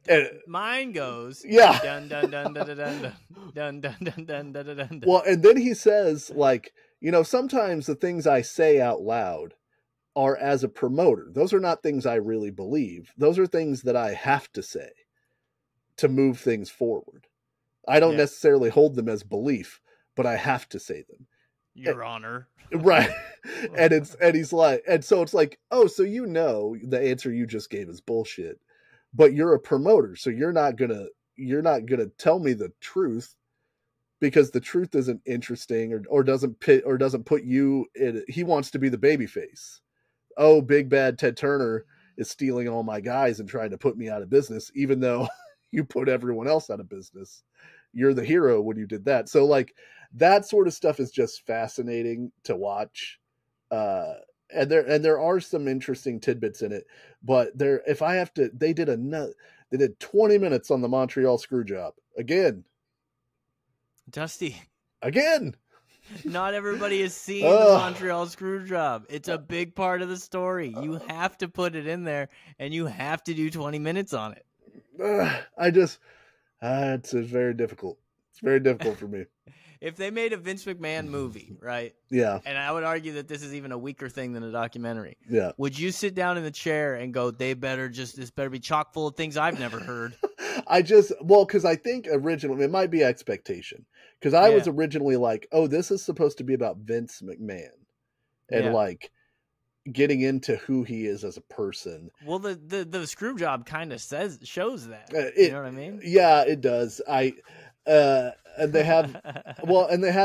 And mine goes, yeah. Dun, dun, dun, dun, dun, dun, dun, dun, dun, dun, dun, dun, dun. Well, and then he says, like, you know, sometimes the things I say out loud are as a promoter. Those are not things I really believe. Those are things that I have to say to move things forward. I don't necessarily hold them as belief, but I have to say them. Your Honor. Right. And he's like, and so it's like, oh, so you know the answer you just gave is bullshit, but you're a promoter, so you're not gonna tell me the truth because the truth isn't interesting or doesn't put you in. He wants to be the baby face. Oh, big bad Ted Turner is stealing all my guys and trying to put me out of business, even though you put everyone else out of business. You're the hero when you did that. So like that sort of stuff is just fascinating to watch. And there are some interesting tidbits in it, but they did 20 minutes on the Montreal Screwjob again. Dusty. Again. Not everybody has seen the Montreal Screwjob. It's a big part of the story. You have to put it in there, and you have to do 20 minutes on it. It's very difficult. It's very difficult for me. If they made a Vince McMahon movie, right? Yeah. And I would argue that this is even a weaker thing than a documentary. Yeah. Would you sit down in the chair and go, this better be chock full of things I've never heard? Because I think originally, it might be expectation. Because I was originally like, oh, this is supposed to be about Vince McMahon. And like getting into who he is as a person. Well, the screw job kind of shows that. You know what I mean? Yeah, it does. And they have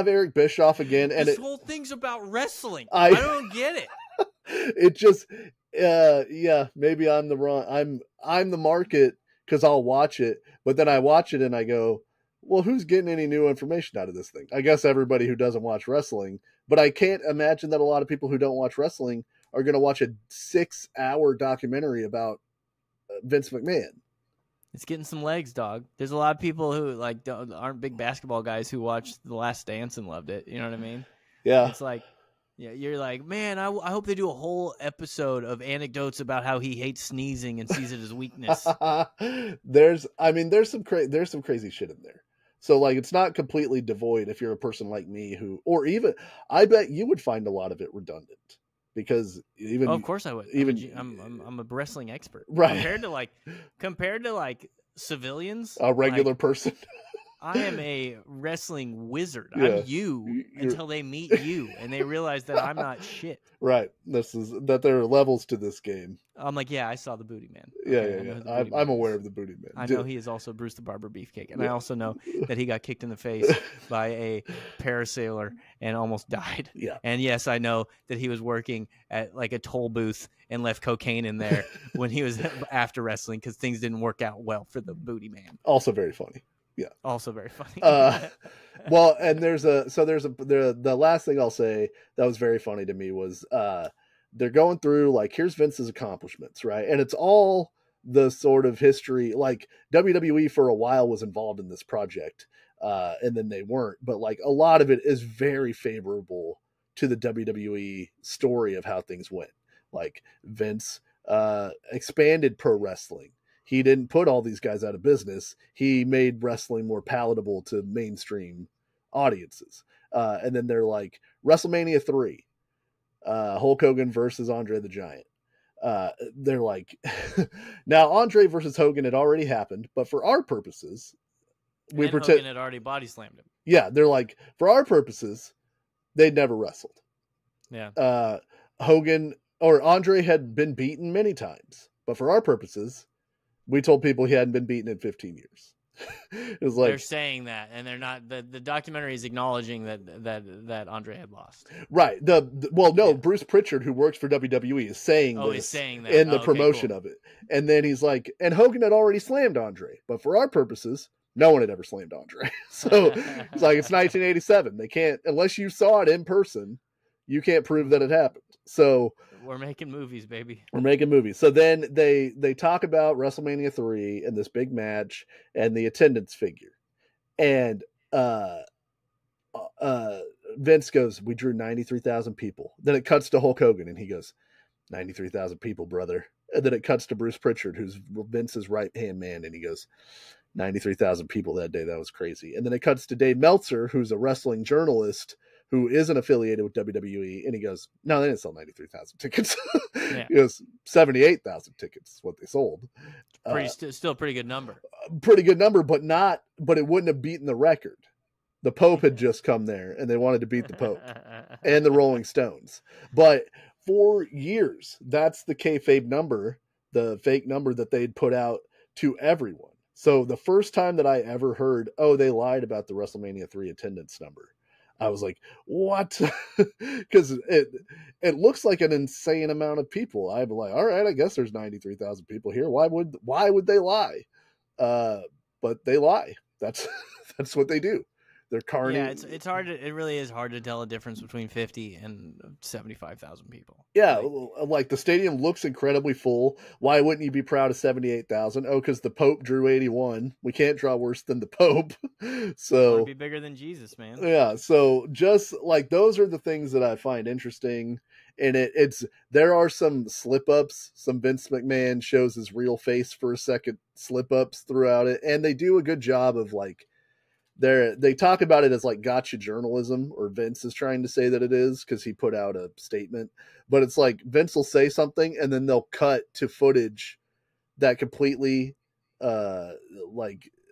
Eric Bischoff again, and this whole thing's about wrestling. I don't get it. It just maybe I'm the market because I'll watch it, but then I watch it and I go, well, who's getting any new information out of this thing? I guess everybody who doesn't watch wrestling, but I can't imagine that a lot of people who don't watch wrestling are going to watch a 6-hour documentary about Vince McMahon. It's getting some legs, dog. There's a lot of people who aren't big basketball guys who watched The Last Dance and loved it. You know what I mean? Yeah. It's like, you're like, man, I hope they do a whole episode of anecdotes about how he hates sneezing and sees it as weakness. There's some crazy shit in there. So like, it's not completely devoid if you're a person like me or even, I bet you would find a lot of it redundant. Because of course I would. I'm a wrestling expert, right? Compared to civilians, a regular person. I am a wrestling wizard. Yeah. I'm you until they meet you and they realize that I'm not shit. Right. There are levels to this game. I'm like, I saw the Booty Man. Yeah. I'm aware of the Booty Man. I know he is also Bruce the Barber Beefcake, and I also know that he got kicked in the face by a parasailer and almost died. Yeah. And yes, I know that he was working at a toll booth and left cocaine in there when he was after wrestling because things didn't work out well for the Booty Man. Also very funny. Yeah. Also very funny. Well, and the last thing I'll say that was very funny to me was they're going through here's Vince's accomplishments, right? And it's all the sort of history, like WWE for a while was involved in this project, and then they weren't, but a lot of it is very favorable to the WWE story of how things went. Like Vince expanded pro wrestling. He didn't put all these guys out of business. He made wrestling more palatable to mainstream audiences. And then they're like WrestleMania 3, Hulk Hogan versus Andre the Giant. They're like, now Andre versus Hogan had already happened, but for our purposes, Hogan had already body slammed him. Yeah, they're like, for our purposes, they'd never wrestled. Yeah. Hogan or Andre had been beaten many times, but for our purposes, we told people he hadn't been beaten in 15 years. It was They're like, saying that, and they're not. The documentary is acknowledging that Andre had lost. right. Well, no, Yeah. Bruce Pritchard, who works for WWE, is saying Oh, this he's saying that. in the Oh, okay, promotion cool. of it. And then he's like, and Hogan had already slammed Andre, but for our purposes, no one had ever slammed Andre. So he's like, it's 1987. They can't, unless you saw it in person, you can't prove that it happened. So We're making movies, baby. we're making movies. So then they talk about WrestleMania 3 and this big match and the attendance figure. And Vince goes, we drew 93,000 people. Then it cuts to Hulk Hogan and he goes, 93,000 people, brother. And then it cuts to Bruce Pritchard, who's Vince's right-hand man, and he goes, 93,000 people that day. That was crazy. And then it cuts to Dave Meltzer, who's a wrestling journalist who isn't affiliated with WWE, and he goes, no, they didn't sell 93,000 tickets. Yeah. He goes, 78,000 tickets is what they sold. Still a pretty good number. Pretty good number, but it wouldn't have beaten the record. The Pope had just come there, and they wanted to beat the Pope and the Rolling Stones. But for years, that's the kayfabe number, the fake number that they'd put out to everyone. So the first time that I ever heard, oh, they lied about the WrestleMania 3 attendance number, I was like, what? Because it looks like an insane amount of people. I'm like, all right, I guess there's 93,000 people here. Why would they lie? But they lie. That's what they do. They're carny. Yeah, it's hard. It really is hard to tell a difference between 50 and 75,000 people. Yeah, like the stadium looks incredibly full. Why wouldn't you be proud of 78,000? Oh, because the Pope drew 81. We can't draw worse than the Pope. So be bigger than Jesus, man. Yeah, so just like those are the things that I find interesting. And there are some slip ups. Some Vince McMahon shows his real face for a second, slip ups throughout it, and they do a good job of like. They talk about it as like gotcha journalism, or Vince is trying to say that it is because he put out a statement. But it's like Vince will say something and then they'll cut to footage that completely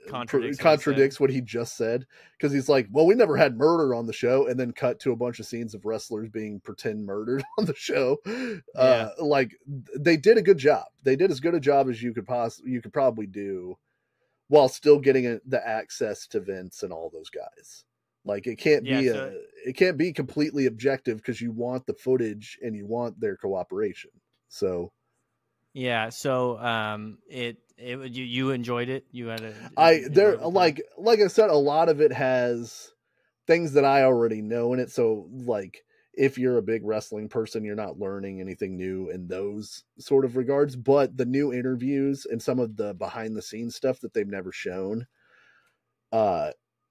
contradicts what he just said. Because he's like, well, we never had murder on the show, and then cut to a bunch of scenes of wrestlers being pretend murdered on the show. Yeah. Like they did a good job. They did as good a job as you could probably do, while still getting the access to Vince and all those guys. Like it can't be completely objective because you want the footage and you want their cooperation. So yeah, so you enjoyed it. You had like I said, a lot of it has things that I already know in it. So like if you're a big wrestling person, you're not learning anything new in those sort of regards, but the new interviews and some of the behind the scenes stuff that they've never shown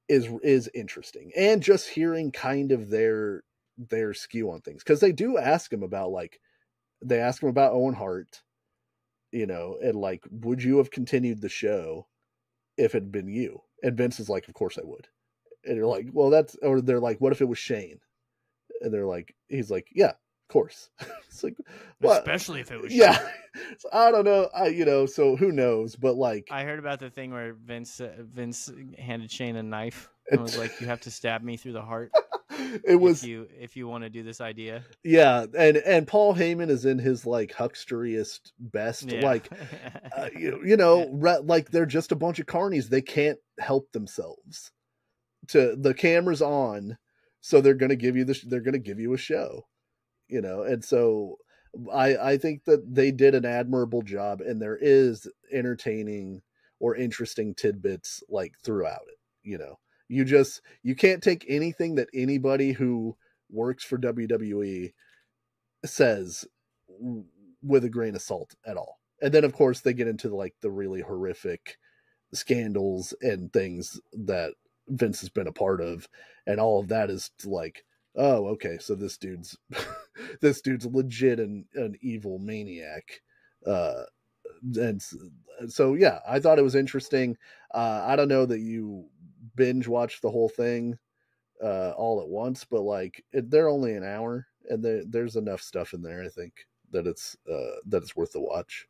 is interesting. And just hearing kind of their skew on things. Cause they do ask him about Owen Hart, and like, would you have continued the show if it had been you? And Vince is like, of course I would. And you're like, well, they're like, what if it was Shane? And he's like, yeah, of course. It's like, well, especially if it was Shane. So I don't know. So who knows? But like, I heard about the thing where Vince handed Shane a knife and was like, you have to stab me through the heart. It was if you want to do this idea. Yeah, and Paul Heyman is in his like hucksteriest best, like like they're just a bunch of carnies. They can't help themselves. The camera's on, so they're gonna give you a show, and so I think that they did an admirable job, and there is entertaining or interesting tidbits like throughout it. You can't take anything that anybody who works for WWE says with a grain of salt at all. And then of course they get into like the really horrific scandals and things that Vince has been a part of, and all of that is like, oh, okay, so this dude's legit an evil maniac. And so yeah, I thought it was interesting. I don't know that you binge watch the whole thing all at once, but like they're only an hour, and there's enough stuff in there, I think, that it's worth the watch.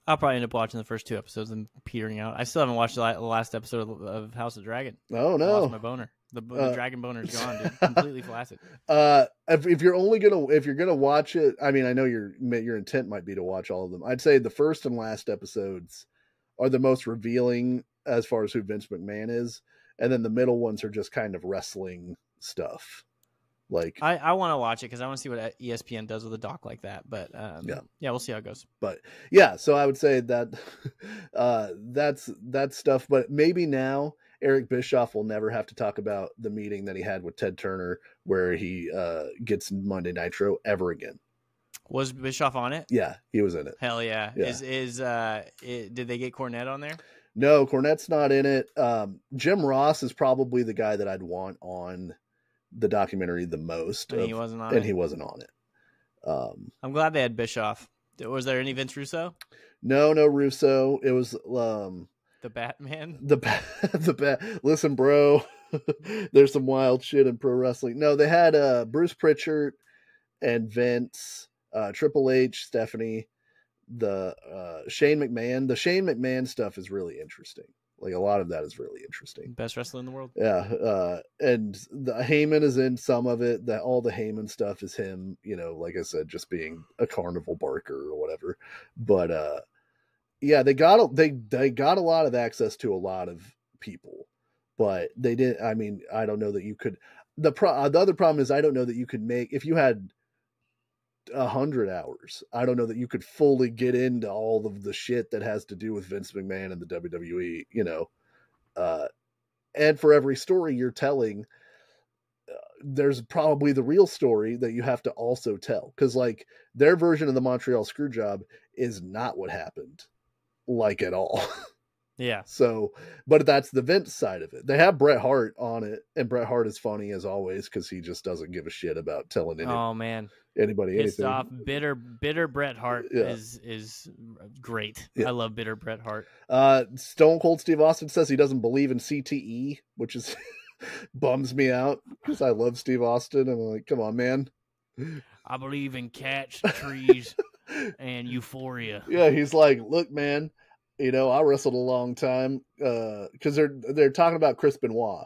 I'll probably end up watching the first 2 episodes and petering out. I still haven't watched the last episode of House of Dragon. Oh no, I lost my boner. The dragon boner's gone, dude. Completely flaccid. If you're gonna watch it, I mean, I know your intent might be to watch all of them. I'd say the first and last episodes are the most revealing as far as who Vince McMahon is, and then the middle ones are just kind of wrestling stuff. Like I want to watch it because I want to see what ESPN does with a doc like that. But yeah, we'll see how it goes. But yeah, so I would say that that's stuff. But maybe now Eric Bischoff will never have to talk about the meeting that he had with Ted Turner where he gets Monday Nitro ever again. Was Bischoff on it? Yeah, he was in it. Hell yeah. Did they get Cornette on there? No, Cornette's not in it. Jim Ross is probably the guy that I'd want on the documentary the most. And he wasn't on it. He wasn't on it. I'm glad they had Bischoff. Was there any Vince Russo? No Russo. It was the Batman. Listen, bro, there's some wild shit in pro wrestling. No, they had Bruce Pritchard and Vince, Triple H, Stephanie, the Shane McMahon. The Shane McMahon stuff is really interesting. Like a lot of that is really interesting. Best wrestler in the world. Yeah. And the Heyman is in some of it. All the Heyman stuff is him, like I said, just being a carnival barker or whatever. But yeah, they got a lot of access to a lot of people, but they didn't. I mean, I don't know that you could. The other problem is I don't know that you could make, if you had 100 hours, I don't know that you could fully get into all of the shit that has to do with Vince McMahon and the WWE, and for every story you're telling, there's probably the real story that you have to also tell. Cause like their version of the Montreal Screwjob is not what happened, like at all. Yeah. So, but that's the Vince side of it. They have Bret Hart on it, and Bret Hart is funny as always because he just doesn't give a shit about telling anybody pissed anything. Off, bitter Bret Hart is great. Yeah. I love bitter Bret Hart. Stone Cold Steve Austin says he doesn't believe in CTE, which is bums me out because I love Steve Austin, and I'm like, come on, man. I believe in cats, trees, and euphoria. Yeah, he's like, look, man. I wrestled a long time because they're talking about Chris Benoit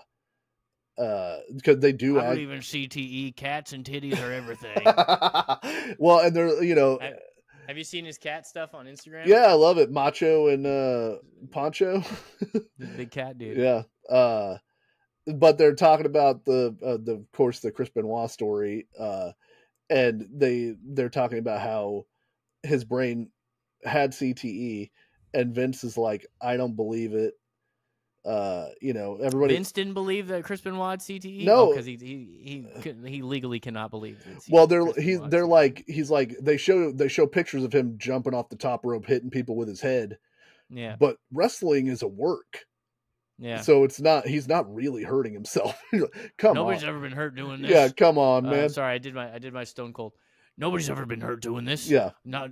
because they do. I believe in CTE. Cats and titties are everything. Well, and they're Have you seen his cat stuff on Instagram? Yeah, I love it. Macho and Poncho, big cat dude. Yeah, but they're talking about the Chris Benoit story, and they're talking about how his brain had CTE. And Vince is like, I don't believe it. Everybody. Vince didn't believe that Chris Benoit had CTE. No, because he legally cannot believe it. Well, they show pictures of him jumping off the top rope, hitting people with his head. Yeah. But wrestling is a work. Yeah. So he's not really hurting himself. Nobody's ever been hurt doing this. Yeah, come on, man. Sorry, I did my Stone Cold. Nobody's ever been hurt doing this. Yeah. Not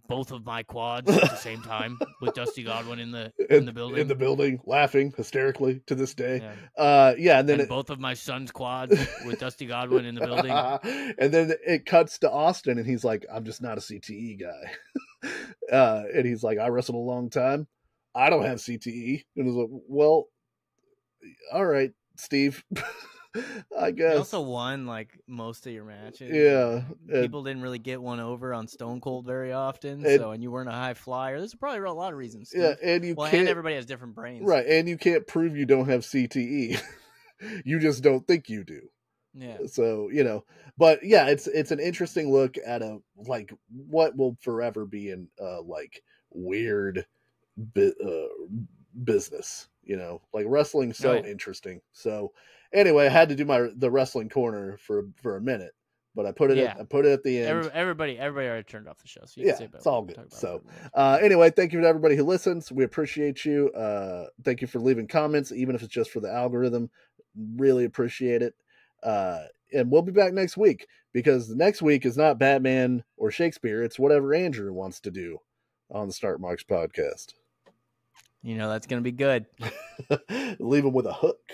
both of my quads at the same time with Dusty Godwin in the building. In the building, laughing hysterically to this day. Yeah. And then both of my son's quads with Dusty Godwin in the building. And then it cuts to Austin, and he's like, I'm just not a CTE guy. And he's like, I wrestled a long time. I don't have CTE. And I was like, well, all right, Steve. I guess. You also won like most of your matches. Yeah. People didn't really get one over on Stone Cold very often. And you weren't a high flyer. There's probably a lot of reasons. Steve. Yeah. And and everybody has different brains. Right. And you can't prove you don't have CTE. You just don't think you do. Yeah. So, but yeah, it's an interesting look at what will forever be in weird business, like wrestling's so interesting. So anyway, I had to do the wrestling corner for a minute, but I put it at the end. Everybody already turned off the show. So it's all good. So anyway, thank you to everybody who listens. We appreciate you. Thank you for leaving comments, even if it's just for the algorithm. Really appreciate it. And we'll be back next week because next week is not Batman or Shakespeare. It's whatever Andrew wants to do on the Start Marks podcast. That's going to be good. Leave him with a hook.